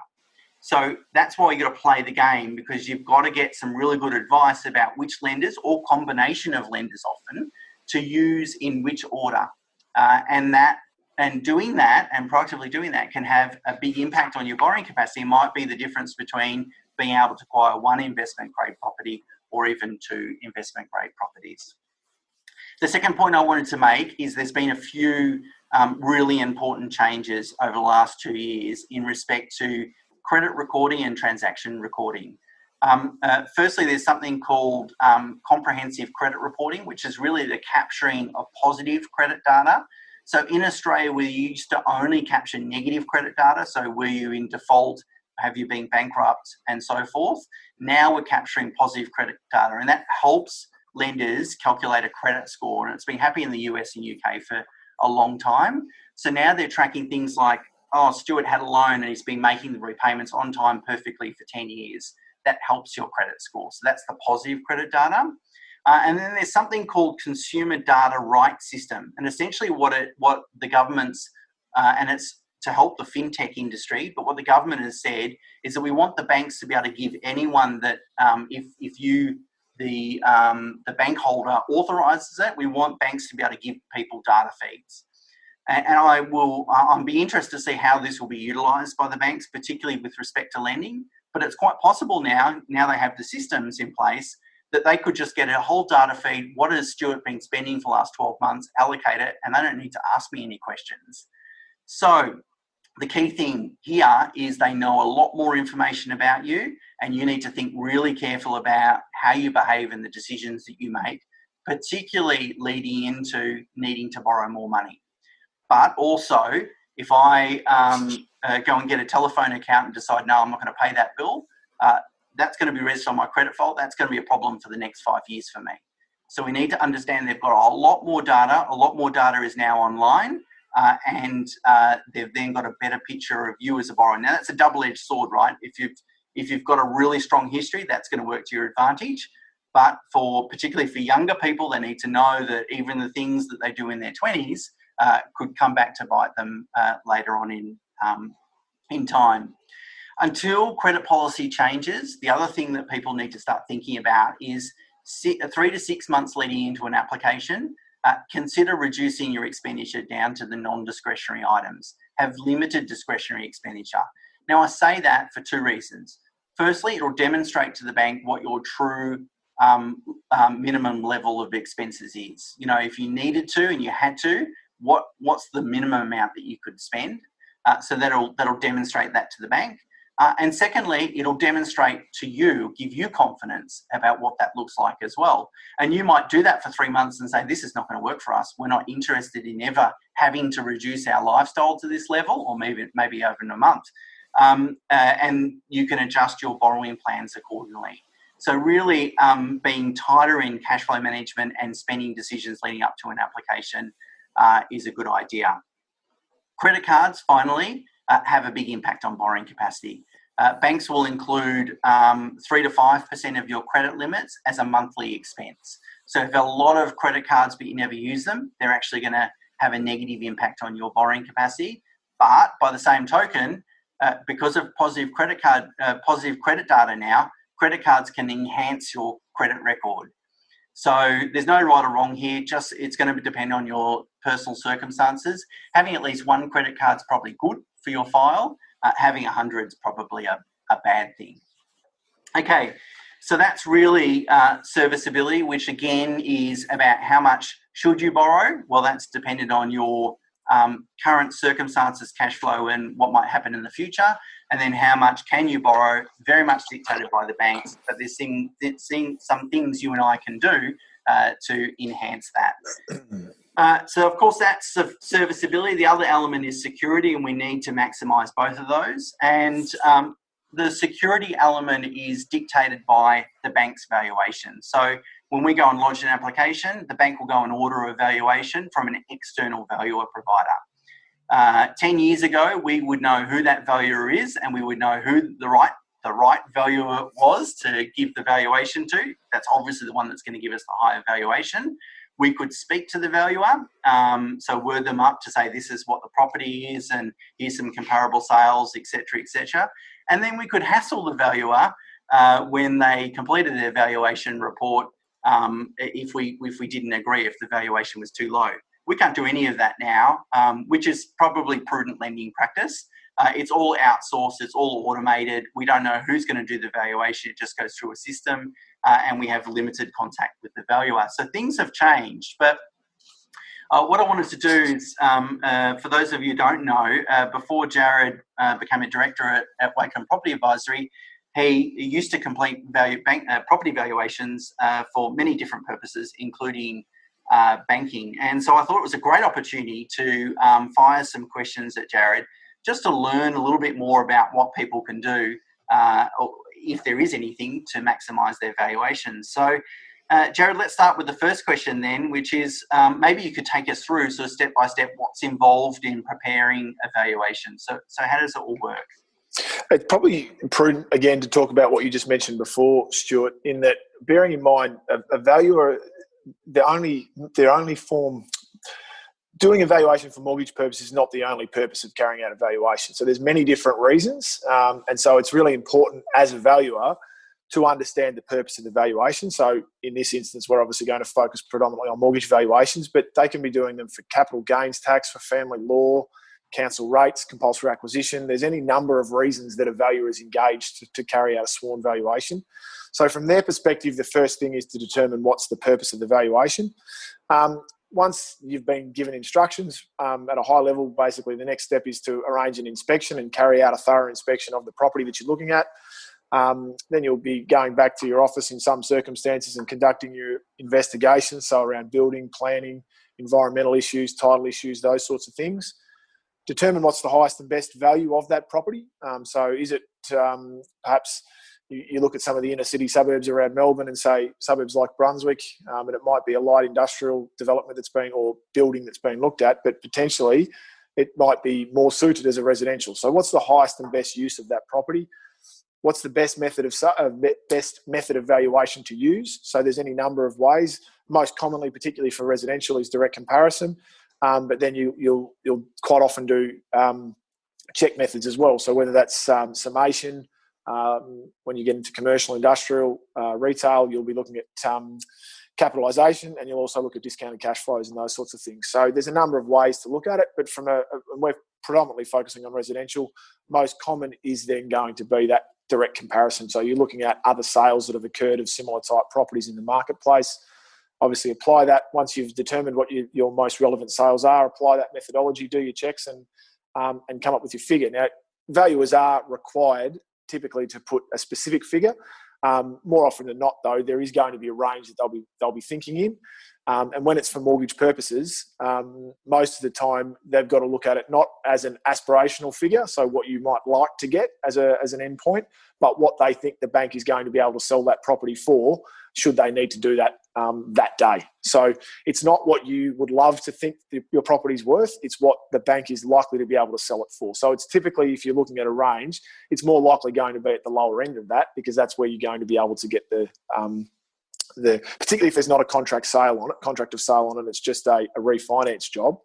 So that's why you've got to play the game, because you've got to get some really good advice about which lenders, or combination of lenders often, to use in which order. And doing that and proactively doing that can have a big impact on your borrowing capacity. It might be the difference between being able to acquire one investment grade property or even two investment grade properties. The second point I wanted to make is there's been a few really important changes over the last 2 years in respect to credit recording and transaction recording. Firstly, there's something called comprehensive credit reporting, which is really the capturing of positive credit data. So in Australia, we used to only capture negative credit data. So were you in default? Have you been bankrupt? And so forth. Now we're capturing positive credit data, and that helps lenders calculate a credit score. And it's been happening in the US and UK for a long time. So now they're tracking things like, oh, Stuart had a loan and he's been making the repayments on time perfectly for 10 years. That helps your credit score. So that's the positive credit data. And then there's something called Consumer Data Rights System. And essentially what the government's, and it's to help the fintech industry, but what the government has said is that we want the banks to be able to give anyone that, if you, the bank holder authorises it, we want banks to be able to give people data feeds. And I'll be interested to see how this will be utilised by the banks, particularly with respect to lending. But it's quite possible now they have the systems in place, that they could just get a whole data feed. What has Stuart been spending for the last 12 months, allocate it, and they don't need to ask me any questions. So the key thing here is they know a lot more information about you, and you need to think really careful about how you behave and the decisions that you make, particularly leading into needing to borrow more money. But also, if I go and get a telephone account and decide, no, I'm not going to pay that bill, that's going to be registered on my credit file. That's going to be a problem for the next 5 years for me. So we need to understand they've got a lot more data. A lot more data is now online, and they've then got a better picture of you as a borrower. Now, that's a double-edged sword, right? If you've got a really strong history, that's going to work to your advantage. But particularly for younger people, they need to know that even the things that they do in their 20s could come back to bite them later on in time. Until credit policy changes, the other thing that people need to start thinking about is 3 to 6 months leading into an application, consider reducing your expenditure down to the non-discretionary items. Have limited discretionary expenditure. Now, I say that for 2 reasons. Firstly, it will demonstrate to the bank what your true minimum level of expenses is. You know, if you needed to and you had to, what's the minimum amount that you could spend? So that'll demonstrate that to the bank. And secondly, it'll demonstrate to you, give you confidence about what that looks like as well. And you might do that for 3 months and say, this is not going to work for us. We're not interested in ever having to reduce our lifestyle to this level, or maybe over a month. And you can adjust your borrowing plans accordingly. So really being tighter in cash flow management and spending decisions leading up to an application is a good idea. Credit cards, finally, have a big impact on borrowing capacity. Banks will include 3 to 5% of your credit limits as a monthly expense. So if you have a lot of credit cards but you never use them, they're actually going to have a negative impact on your borrowing capacity. But by the same token, because of positive credit data now, credit cards can enhance your credit record. So there's no right or wrong here, just it's going to depend on your personal circumstances. Having at least 1 credit card is probably good for your file. Having 100 is probably a bad thing. Okay, so that's really serviceability, which again is about how much should you borrow? Well, that's dependent on your current circumstances, cash flow, and what might happen in the future. And then how much can you borrow? Very much dictated by the banks, but there's some things you and I can do to enhance that. So, of course, that's serviceability. The other element is security, and we need to maximise both of those. And the security element is dictated by the bank's valuation. So when we go and lodge an application, the bank will go and order a valuation from an external valuer provider. 10 years ago, we would know who that valuer is, and we would know who the right valuer was to give the valuation to. That's obviously the one that's going to give us the higher valuation. We could speak to the valuer, so word them up to say this is what the property is and here's some comparable sales, etc., etc. And then we could hassle the valuer when they completed their valuation report if we didn't agree, if the valuation was too low. We can't do any of that now, which is probably prudent lending practice. It's all outsourced, it's all automated. We don't know who's going to do the valuation. It just goes through a system, and we have limited contact with the valuer. So things have changed. But what I wanted to do is, for those of you who don't know, before Jared became a director at Wakeland Property Advisory, he used to complete property valuations for many different purposes, including banking. And so I thought it was a great opportunity to fire some questions at Jared, just to learn a little bit more about what people can do, or if there is anything, to maximise their valuations. So Jared, let's start with the first question then, which is maybe you could take us through sort of step by step what's involved in preparing a valuation. So how does it all work? It's probably prudent, again, to talk about what you just mentioned before, Stuart, in that bearing in mind a valuer, the only form, doing a valuation for mortgage purposes is not the only purpose of carrying out a valuation. So there's many different reasons. And so it's really important as a valuer to understand the purpose of the valuation. So in this instance, we're obviously going to focus predominantly on mortgage valuations, but they can be doing them for capital gains tax, for family law, council rates, compulsory acquisition. There's any number of reasons that a valuer is engaged to carry out a sworn valuation. So from their perspective, the first thing is to determine what's the purpose of the valuation. Once you've been given instructions at a high level, basically the next step is to arrange an inspection and carry out a thorough inspection of the property that you're looking at. Then you'll be going back to your office in some circumstances and conducting your investigation, so around building, planning, environmental issues, title issues, those sorts of things. Determine what's the highest and best value of that property. So is it perhaps you look at some of the inner city suburbs around Melbourne and say suburbs like Brunswick, and it might be a light industrial development or building that's being looked at, but potentially it might be more suited as a residential. So what's the highest and best use of that property? What's the best method of valuation to use? So there's any number of ways. Most commonly, particularly for residential, is direct comparison. But then you'll quite often do check methods as well. So whether that's summation, when you get into commercial, industrial, retail, you'll be looking at capitalisation, and you'll also look at discounted cash flows and those sorts of things. So there's a number of ways to look at it, but we're predominantly focusing on residential. Most common is then going to be that direct comparison. So you're looking at other sales that have occurred of similar type properties in the marketplace. Obviously, apply that once you've determined what your most relevant sales are. Apply that methodology, do your checks, and come up with your figure. Now, valuers are required typically to put a specific figure. More often than not, though, there is going to be a range that they'll be thinking in. And when it's for mortgage purposes, most of the time they've got to look at it not as an aspirational figure, so what you might like to get as an endpoint, but what they think the bank is going to be able to sell that property for, should they need to do that that day. So it's not what you would love to think your property's worth, it's what the bank is likely to be able to sell it for. So it's typically, if you're looking at a range, it's more likely going to be at the lower end of that, because that's where you're going to be able to get the particularly if there's not a contract of sale on it, it's just a refinance job.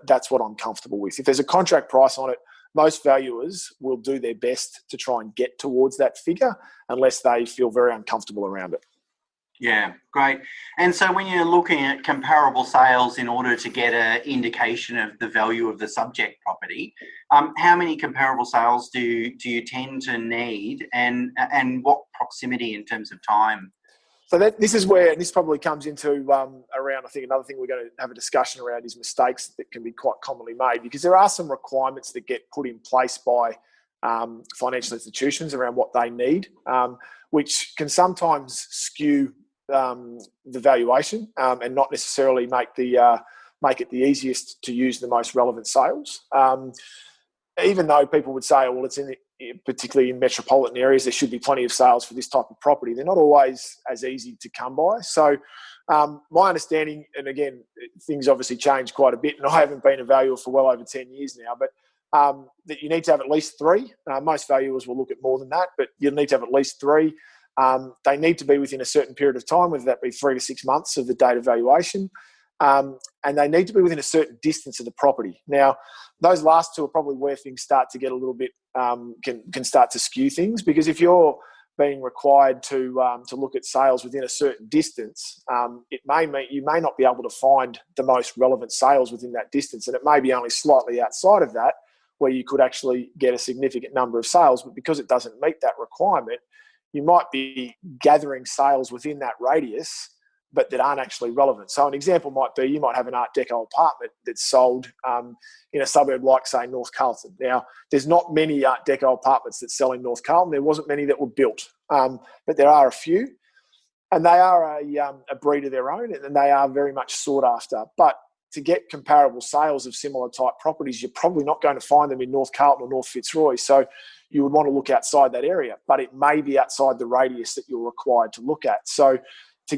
That's what I'm comfortable with. If there's a contract price on it, most valuers will do their best to try and get towards that figure unless they feel very uncomfortable around it. Yeah, great. And so when you're looking at comparable sales in order to get an indication of the value of the subject property, how many comparable sales do you tend to need, and what proximity in terms of time? So this is where, and this probably comes into around, I think another thing we're going to have a discussion around is mistakes that can be quite commonly made, because there are some requirements that get put in place by financial institutions around what they need, which can sometimes skew the valuation and not necessarily make it the easiest to use the most relevant sales. Even though people would say, well, particularly in metropolitan areas, there should be plenty of sales for this type of property, they're not always as easy to come by. So my understanding, and again, things obviously change quite a bit, and I haven't been a valuer for well over 10 years now, but that you need to have at least three. Most valuers will look at more than that, but you'll need to have at least three. They need to be within a certain period of time, whether that be 3 to 6 months of the date of valuation. And they need to be within a certain distance of the property. Now, those last two are probably where things start to get a little bit, can start to skew things, because if you're being required to look at sales within a certain distance, it may mean you may not be able to find the most relevant sales within that distance, and it may be only slightly outside of that where you could actually get a significant number of sales, but because it doesn't meet that requirement, you might be gathering sales within that radius but that aren't actually relevant. So an example might be, you might have an Art Deco apartment that's sold in a suburb like, say, North Carlton. Now, there's not many Art Deco apartments that sell in North Carlton. There wasn't many that were built, but there are a few, and they are a breed of their own, and they are very much sought after. But to get comparable sales of similar type properties, you're probably not going to find them in North Carlton or North Fitzroy. So you would want to look outside that area, but it may be outside the radius that you're required to look at. So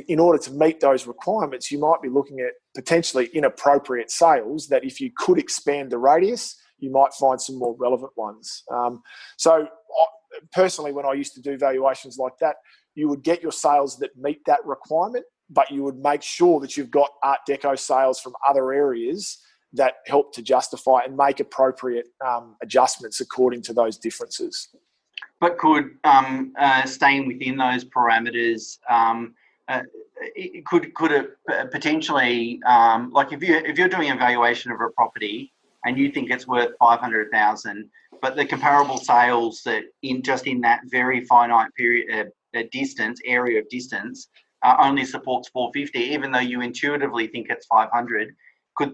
in order to meet those requirements, you might be looking at potentially inappropriate sales that if you could expand the radius, you might find some more relevant ones. So personally, when I used to do valuations like that, you would get your sales that meet that requirement, but you would make sure that you've got Art Deco sales from other areas that help to justify and make appropriate adjustments according to those differences. But could staying within those parameters, could it potentially, like if you're doing a valuation of a property and you think it's worth 500,000, but the comparable sales that in that very finite period area of distance only supports 450, even though you intuitively think it's 500.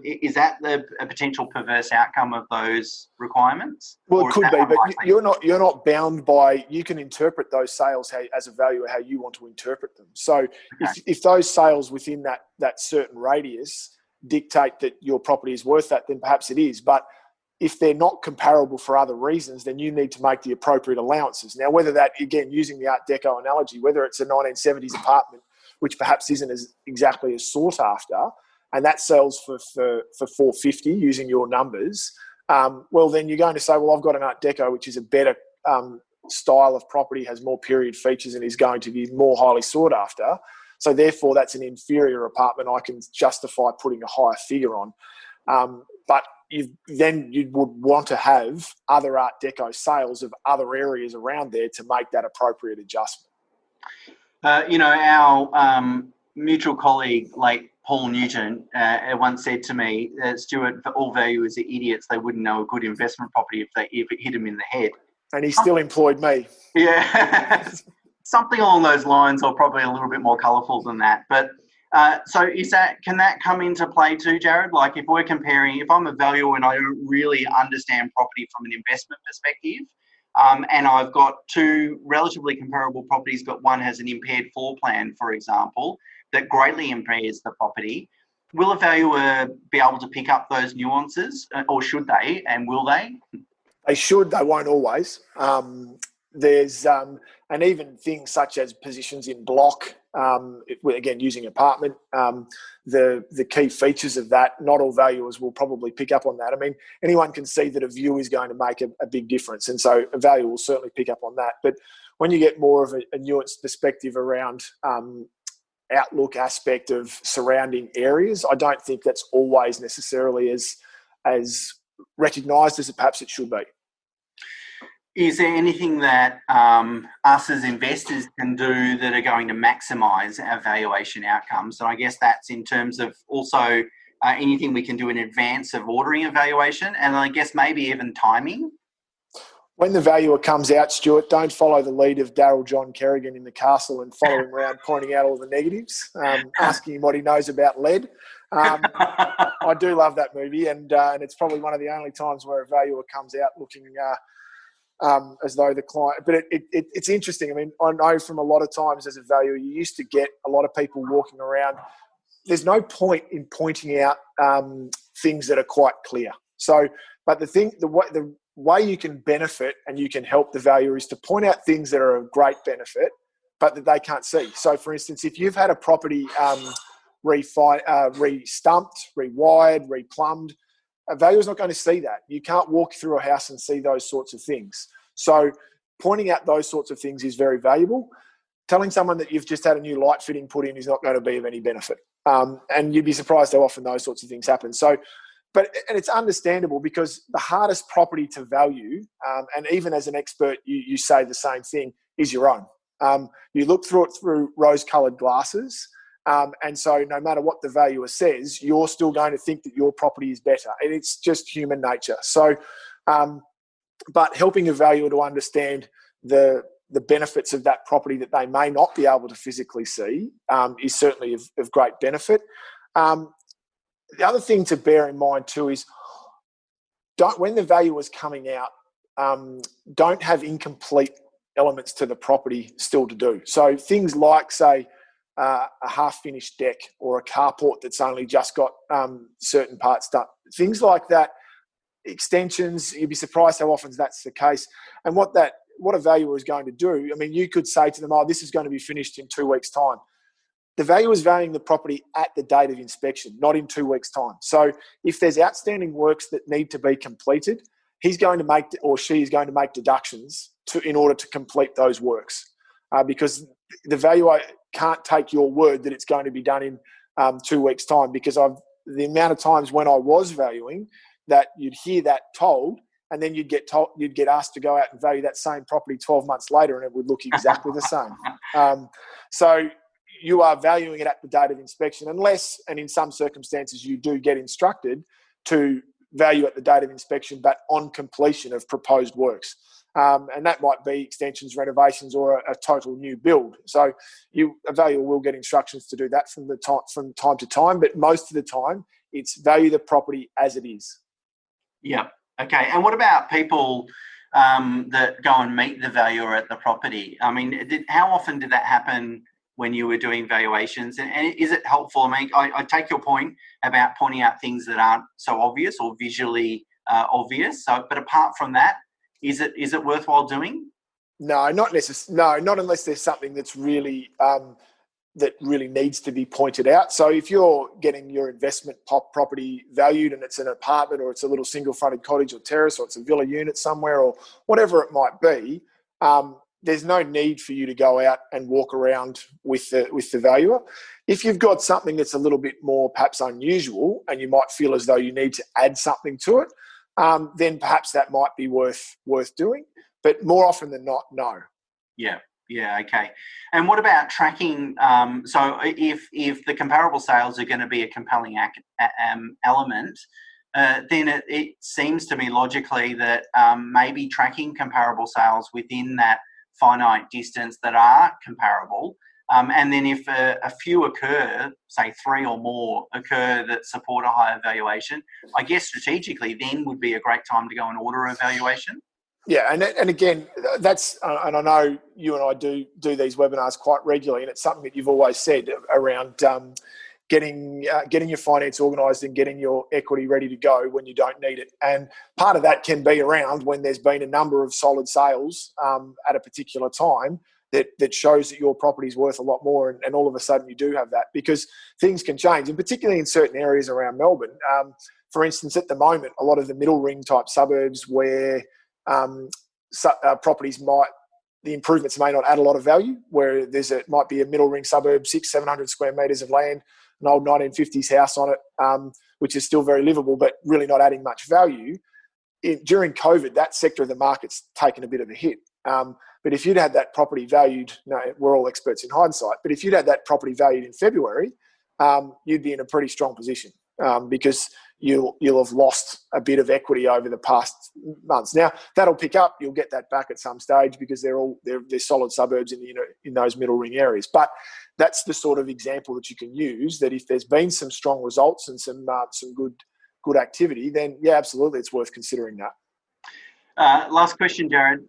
Is that a potential perverse outcome of those requirements? Well, it could be, but you're not bound by. You can interpret those sales as a valuer how you want to interpret them. So, if those sales within that certain radius dictate that your property is worth that, then perhaps it is. But if they're not comparable for other reasons, then you need to make the appropriate allowances. Now, whether that, again, using the Art Deco analogy, whether it's a 1970s apartment, which perhaps isn't exactly as sought after, and that sells for 450 using your numbers, well, then you're going to say, well, I've got an Art Deco, which is a better style of property, has more period features, and is going to be more highly sought after. So therefore, that's an inferior apartment I can justify putting a higher figure on. But you would want to have other Art Deco sales of other areas around there to make that appropriate adjustment. Our mutual colleague, like Paul Newton, once said to me, Stuart, all valuers are idiots. They wouldn't know a good investment property if it hit them in the head. And he still employed me. Yeah. Something along those lines, or probably a little bit more colourful than that. But so can that come into play too, Jared? Like if I'm a valuer and I don't really understand property from an investment perspective, and I've got two relatively comparable properties, but one has an impaired floor plan, for example, that greatly impairs the property, will a valuer be able to pick up those nuances, or should they, and will they? They should, they won't always. There's and even things such as positions in block, again, using apartment, the key features of that, not all valuers will probably pick up on that. I mean, anyone can see that a view is going to make a big difference, and so a valuer will certainly pick up on that. But when you get more of a nuanced perspective around outlook aspect of surrounding areas, I don't think that's always necessarily as recognised as perhaps it should be. Is there anything that us as investors can do that are going to maximise our valuation outcomes? And I guess that's in terms of also anything we can do in advance of ordering a valuation, and I guess maybe even timing. When the valuer comes out, Stuart, don't follow the lead of Daryl John Kerrigan in The Castle and follow him around pointing out all the negatives, asking him what he knows about lead. I do love that movie, and it's probably one of the only times where a valuer comes out looking as though the client. But it's interesting. I mean, I know from a lot of times as a valuer, you used to get a lot of people walking around. There's no point in pointing out things that are quite clear. So, but the way you can benefit and you can help the valuer is to point out things that are of great benefit, but that they can't see. So, for instance, if you've had a property re-stumped, rewired, replumbed, a valuer's not going to see that. You can't walk through a house and see those sorts of things. So pointing out those sorts of things is very valuable. Telling someone that you've just had a new light fitting put in is not going to be of any benefit. And you'd be surprised how often those sorts of things happen. So, and it's understandable because the hardest property to value, and even as an expert, you say the same thing, is your own. You look through it through rose-coloured glasses. And so no matter what the valuer says, you're still going to think that your property is better. And it's just human nature. So, but helping a valuer to understand the benefits of that property that they may not be able to physically see is certainly of great benefit. The other thing to bear in mind too is when the valuer is coming out, don't have incomplete elements to the property still to do. So things like, say, a half-finished deck or a carport that's only just got certain parts done. Things like that, extensions, you'd be surprised how often that's the case. And what a valuer is going to do, I mean, you could say to them, oh, this is going to be finished in 2 weeks' time. the valuer is valuing the property at the date of inspection, not in 2 weeks' time. So if there's outstanding works that need to be completed, he's going to make, or she is going to make deductions in order to complete those works, because the valuer can't take your word that it's going to be done in 2 weeks' time. Because the amount of times when I was valuing that, you'd hear that told, and then you'd get asked to go out and value that same property 12 months later, and it would look exactly the same. So you are valuing it at the date of inspection, unless, and in some circumstances, you do get instructed to value at the date of inspection, but on completion of proposed works. And that might be extensions, renovations, or a total new build. So a valuer will get instructions to do that from time to time, but most of the time, it's value the property as it is. Yeah. Okay. And what about people that go and meet the valuer at the property? I mean, how often did that happen when you were doing valuations? And is it helpful? I mean, I take your point about pointing out things that aren't so obvious or visually obvious. So, but apart from that, is it worthwhile doing? No, not necessarily. No, not unless there's something that's really that really needs to be pointed out. So if you're getting your investment property valued and it's an apartment, or it's a little single-fronted cottage or terrace, or it's a villa unit somewhere, or whatever it might be, there's no need for you to go out and walk around with the valuer. If you've got something that's a little bit more perhaps unusual, and you might feel as though you need to add something to it, then perhaps that might be worth doing. But more often than not, no. Yeah, okay. And what about tracking? So if the comparable sales are going to be a compelling element, then it seems to me logically that maybe tracking comparable sales within that finite distance that are comparable, and then if a few occur, say 3 or more occur that support a higher valuation, I guess strategically then would be a great time to go and order a valuation. Yeah, and again, that's and I know you and I do these webinars quite regularly, and it's something that you've always said around getting your finance organised and getting your equity ready to go when you don't need it. And part of that can be around when there's been a number of solid sales at a particular time that shows that your property is worth a lot more, and all of a sudden you do have that, because things can change, and particularly in certain areas around Melbourne. For instance, at the moment, a lot of the middle ring type suburbs where properties the improvements may not add a lot of value, where might be a middle ring suburb, 600-700 square metres of land, an old 1950s house on it, which is still very livable, but really not adding much value. During COVID, that sector of the market's taken a bit of a hit. But if you'd had that property valued, we're all experts in hindsight, but if you'd had that property valued in February, you'd be in a pretty strong position, because you'll have lost a bit of equity over the past months. Now that'll pick up; you'll get that back at some stage, because they're solid suburbs in those middle ring areas. But that's the sort of example that you can use. That if there's been some strong results and some good activity, then yeah, absolutely, it's worth considering that. Last question, Jared.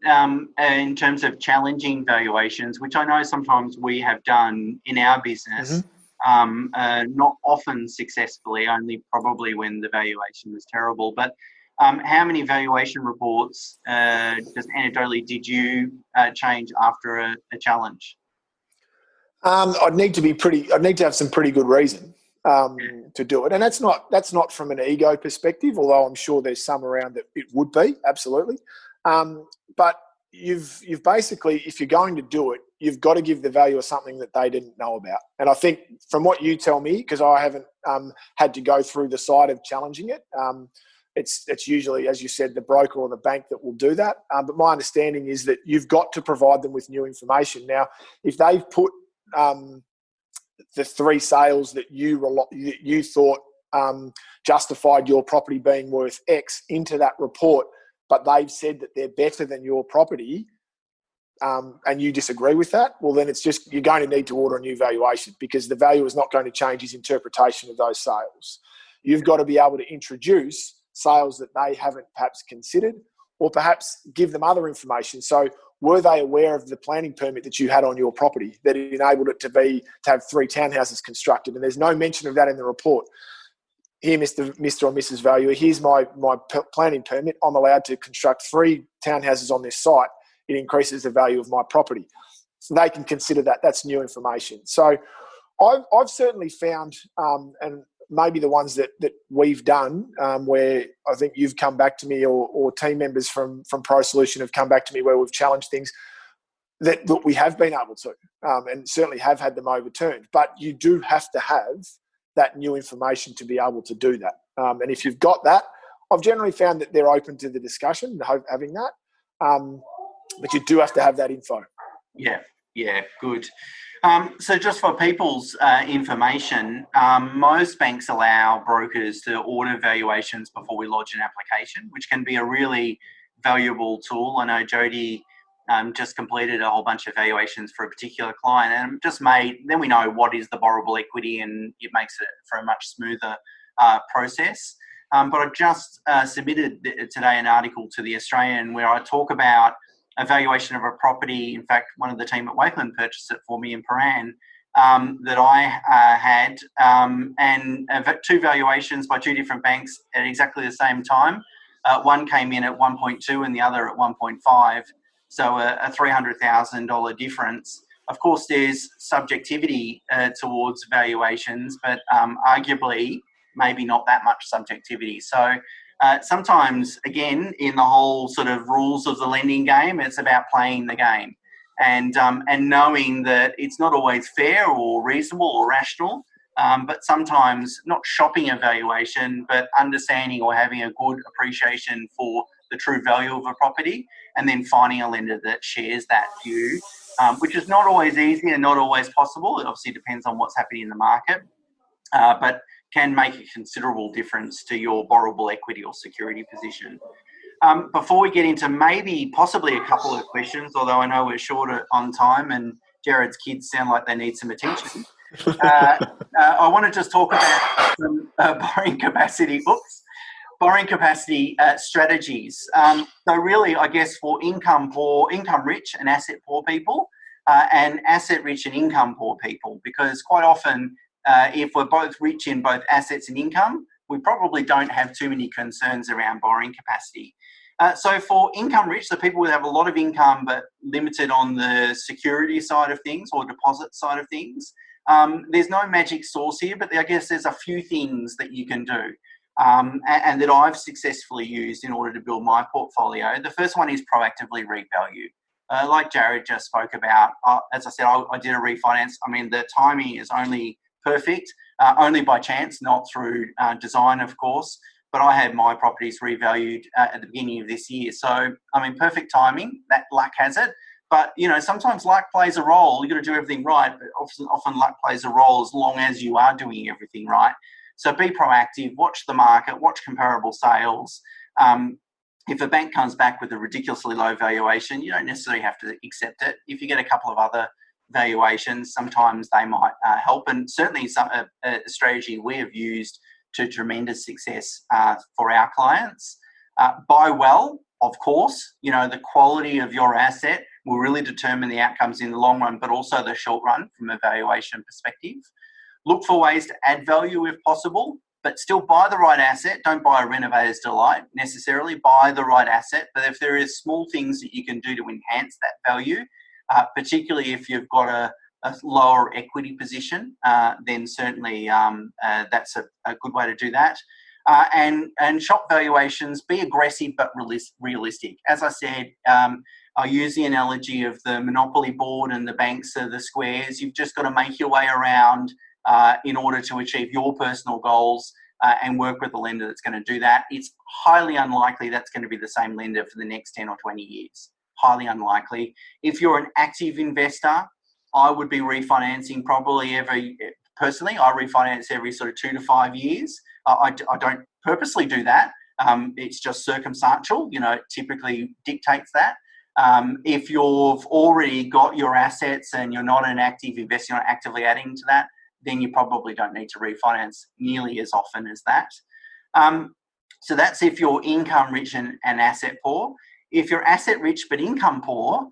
In terms of challenging valuations, which I know sometimes we have done in our business. Mm-hmm. Not often successfully, only probably when the valuation was terrible. But how many valuation reports, just anecdotally, did you change after a challenge? I'd need to have some pretty good reason to do it, and that's not from an ego perspective, although I'm sure there's some around that it would be, absolutely. But you've basically, if you're going to do it, you've got to give the valuer something that they didn't know about. And I think from what you tell me, because I haven't had to go through the side of challenging it, it's usually, as you said, the broker or the bank that will do that. But my understanding is that you've got to provide them with new information. Now, if they've put the 3 sales that you thought justified your property being worth X into that report, but they've said that they're better than your property, and you disagree with that, well, then you're going to need to order a new valuation, because the valuer is not going to change his interpretation of those sales. You've got to be able to introduce sales that they haven't perhaps considered, or perhaps give them other information. So were they aware of the planning permit that you had on your property that enabled it to have 3 townhouses constructed? And there's no mention of that in the report. Here, Mr. or Mrs. Valuer, here's my planning permit. I'm allowed to construct 3 townhouses on this site. It increases the value of my property. So they can consider that. That's new information. So I've certainly found, and maybe the ones that we've done, where I think you've come back to me, or team members from Pro Solution have come back to me, where we've challenged things that we have been able to, and certainly have had them overturned. But you do have to have that new information to be able to do that. And if you've got that, I've generally found that they're open to the discussion, having that. But you do have to have that info. Yeah, good. So just for people's information, most banks allow brokers to order valuations before we lodge an application, which can be a really valuable tool. I know Jody just completed a whole bunch of valuations for a particular client, and then we know what is the borrowable equity, and it makes it for a much smoother process. But I just submitted today an article to the Australian where I talk about a valuation of a property. In fact, one of the team at Wakeland purchased it for me in Paran, that I had, and two valuations by two different banks at exactly the same time. One came in at 1.2 and the other at 1.5, so a $300,000 difference. Of course, there's subjectivity towards valuations, but arguably maybe not that much subjectivity. So sometimes, again, in the whole sort of rules of the lending game, it's about playing the game and knowing that it's not always fair or reasonable or rational, but sometimes not shopping a valuation, but understanding or having a good appreciation for the true value of a property, and then finding a lender that shares that view, which is not always easy and not always possible. It obviously depends on what's happening in the market, but can make a considerable difference to your borrowable equity or security position. Before we get into possibly a couple of questions, although I know we're short on time and Jared's kids sound like they need some attention, I want to just talk about some borrowing capacity strategies. So really, I guess, for income rich and asset poor people, and asset rich and income poor people, because quite often, if we're both rich in both assets and income, we probably don't have too many concerns around borrowing capacity. So for income rich, so people who have a lot of income but limited on the security side of things or deposit side of things, there's no magic sauce here, but I guess there's a few things that you can do, and that I've successfully used in order to build my portfolio. The first one is proactively revalue. Like Jared just spoke about, as I said, I did a refinance. I mean, the timing is only perfect, only by chance, not through design, of course. But I had my properties revalued at the beginning of this year. So, I mean, perfect timing. That luck has it. But, sometimes luck plays a role. You've got to do everything right. But often luck plays a role as long as you are doing everything right. So be proactive. Watch the market. Watch comparable sales. If a bank comes back with a ridiculously low valuation, you don't necessarily have to accept it. If you get a couple of other valuations, sometimes they might help, and certainly a strategy we have used to tremendous success for our clients. Buy well, of course. The quality of your asset will really determine the outcomes in the long run, but also the short run from a valuation perspective. Look for ways to add value if possible, but still buy the right asset. Don't buy a renovator's delight necessarily. Buy the right asset, but if there is small things that you can do to enhance that value, particularly if you've got a lower equity position, then certainly that's a good way to do that. And shop valuations, be aggressive but realistic. As I said, I use the analogy of the Monopoly board and the banks are the squares. You've just got to make your way around in order to achieve your personal goals and work with a lender that's going to do that. It's highly unlikely that's going to be the same lender for the next 10 or 20 years. Highly unlikely. If you're an active investor, I would be refinancing probably personally, I refinance every sort of 2 to 5 years. I don't purposely do that. It's just circumstantial, it typically dictates that. If you've already got your assets and you're not an active investor, you're not actively adding to that, then you probably don't need to refinance nearly as often as that. So that's if you're income rich and asset poor. If you're asset rich but income poor,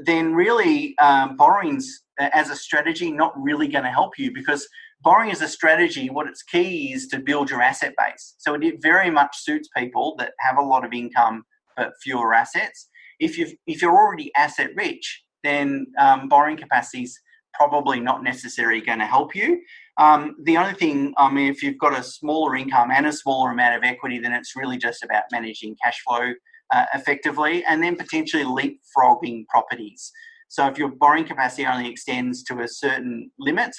then really borrowing's as a strategy not really going to help you, because borrowing as a strategy, what its key is to build your asset base. So it very much suits people that have a lot of income but fewer assets. If you're already asset rich, then borrowing capacity is probably not necessarily going to help you. The only thing, if you've got a smaller income and a smaller amount of equity, then it's really just about managing cash flow effectively, and then potentially leapfrogging properties. So if your borrowing capacity only extends to a certain limit,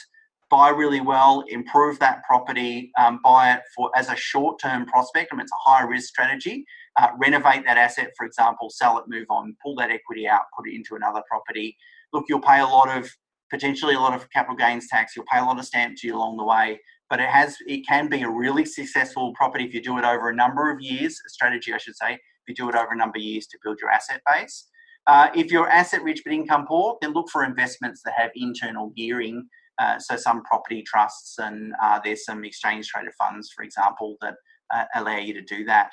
buy really well, improve that property, buy it as a short-term prospect. It's a high-risk strategy. Renovate that asset, for example, sell it, move on, pull that equity out, put it into another property. Look, you'll pay potentially a lot of capital gains tax. You'll pay a lot of stamp duty along the way, but it can be a really successful property if you do it over a number of years, a strategy, I should say, if you do it over a number of years to build your asset base. If you're asset rich but income poor, then look for investments that have internal gearing. So some property trusts, and there's some exchange traded funds, for example, that allow you to do that.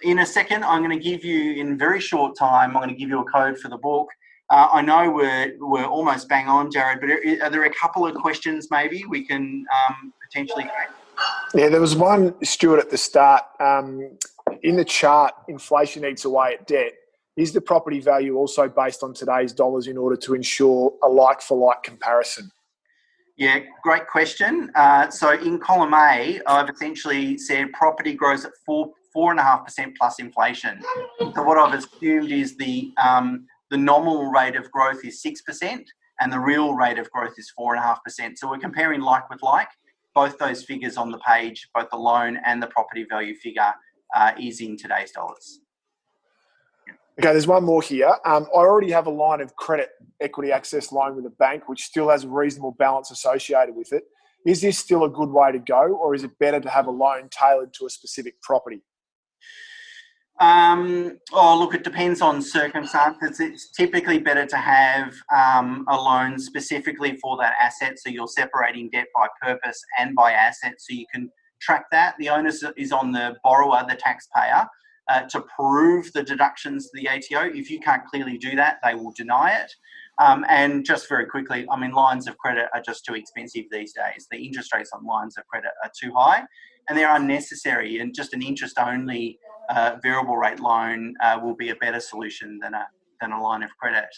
In a second, I'm going to give you, in very short time, I'm going to give you a code for the book. I know we're almost bang on, Jared, but are there a couple of questions maybe we can potentially take? Yeah, there was one, Stuart, at the start. In the chart, inflation eats away at debt. Is the property value also based on today's dollars in order to ensure a like-for-like comparison? Yeah, great question. So in column A, I've essentially said property grows at 4.5% plus inflation. So what I've assumed is the nominal rate of growth is 6% and the real rate of growth is 4.5%. So we're comparing like with like. Both those figures on the page, both the loan and the property value figure, is in today's dollars. Okay, there's one more here. I already have a line of credit equity access loan with a bank, which still has a reasonable balance associated with it. Is this still a good way to go, or is it better to have a loan tailored to a specific property? Look, it depends on circumstances. It's typically better to have a loan specifically for that asset, so you're separating debt by purpose and by asset, so you can track that. The onus is on the borrower, the taxpayer, to prove the deductions to the ATO. If you can't clearly do that, they will deny it. And just very quickly, lines of credit are just too expensive these days. The interest rates on lines of credit are too high and they're unnecessary, and just an interest-only variable rate loan will be a better solution than a line of credit.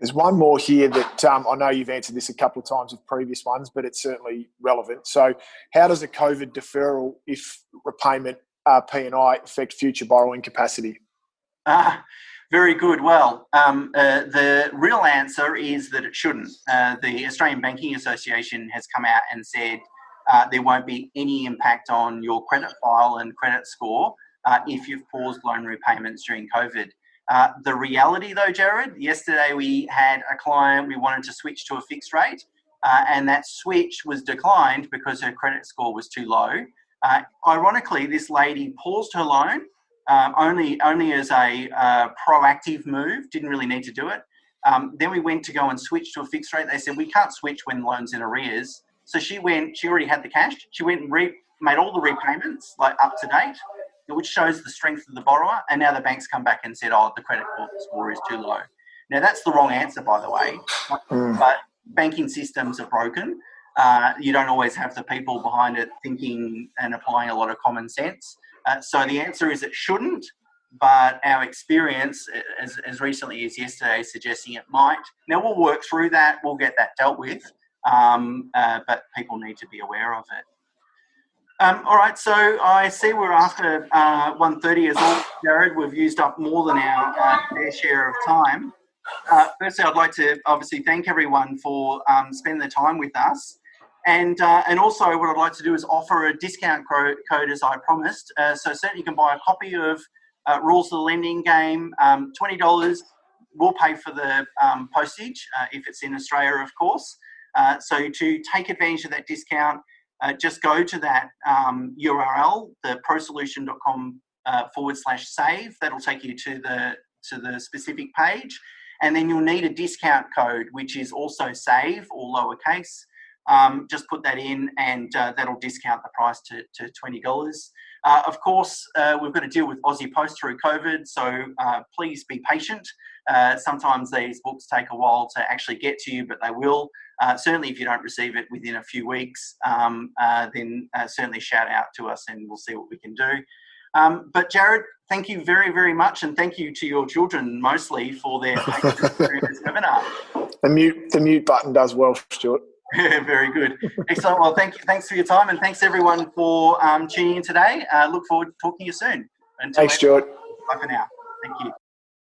There's one more here that I know you've answered this a couple of times with previous ones, but it's certainly relevant. So how does a COVID deferral, if repayment P&I, affect future borrowing capacity? Very good. Well, the real answer is that it shouldn't. The Australian Banking Association has come out and said there won't be any impact on your credit file and credit score if you've paused loan repayments during COVID. The reality though, Jared, yesterday we had a client, we wanted to switch to a fixed rate, and that switch was declined because her credit score was too low. Ironically, this lady paused her loan only as a proactive move, didn't really need to do it. Then we went to go and switch to a fixed rate. They said, we can't switch when loan's in arrears. So she already had the cash. She went and made all the repayments up to date, which shows the strength of the borrower. And now the bank's come back and said, the credit score is too low. Now, that's the wrong answer, by the way, but banking systems are broken. You don't always have the people behind it thinking and applying a lot of common sense. So the answer is it shouldn't, but our experience as recently as yesterday is suggesting it might. Now, we'll work through that. We'll get that dealt with, but people need to be aware of it. All right, so I see we're after 1:30 as well, Jared. We've used up more than our fair share of time. Firstly, I'd like to obviously thank everyone for spending the time with us. And also what I'd like to do is offer a discount code as I promised. So certainly you can buy a copy of Rules of the Lending Game, $20. We'll pay for the postage if it's in Australia, of course. So to take advantage of that discount, just go to that URL, the prosolution.com/save. That'll take you to the specific page. And then you'll need a discount code, which is also SAVE or lowercase. Just put that in and that'll discount the price to $20. Of course, we've got to deal with Aussie Post through COVID, so please be patient. Sometimes these books take a while to actually get to you, but they will. Certainly if you don't receive it within a few weeks, then certainly shout out to us and we'll see what we can do. But Jared, thank you very, very much, and thank you to your children mostly for their patience during this webinar. The mute button does well, Stuart. Very good. Excellent. Well, thanks for your time, and thanks everyone for tuning in today. Look forward to talking to you soon. Thanks, Stuart. Bye for now. Thank you.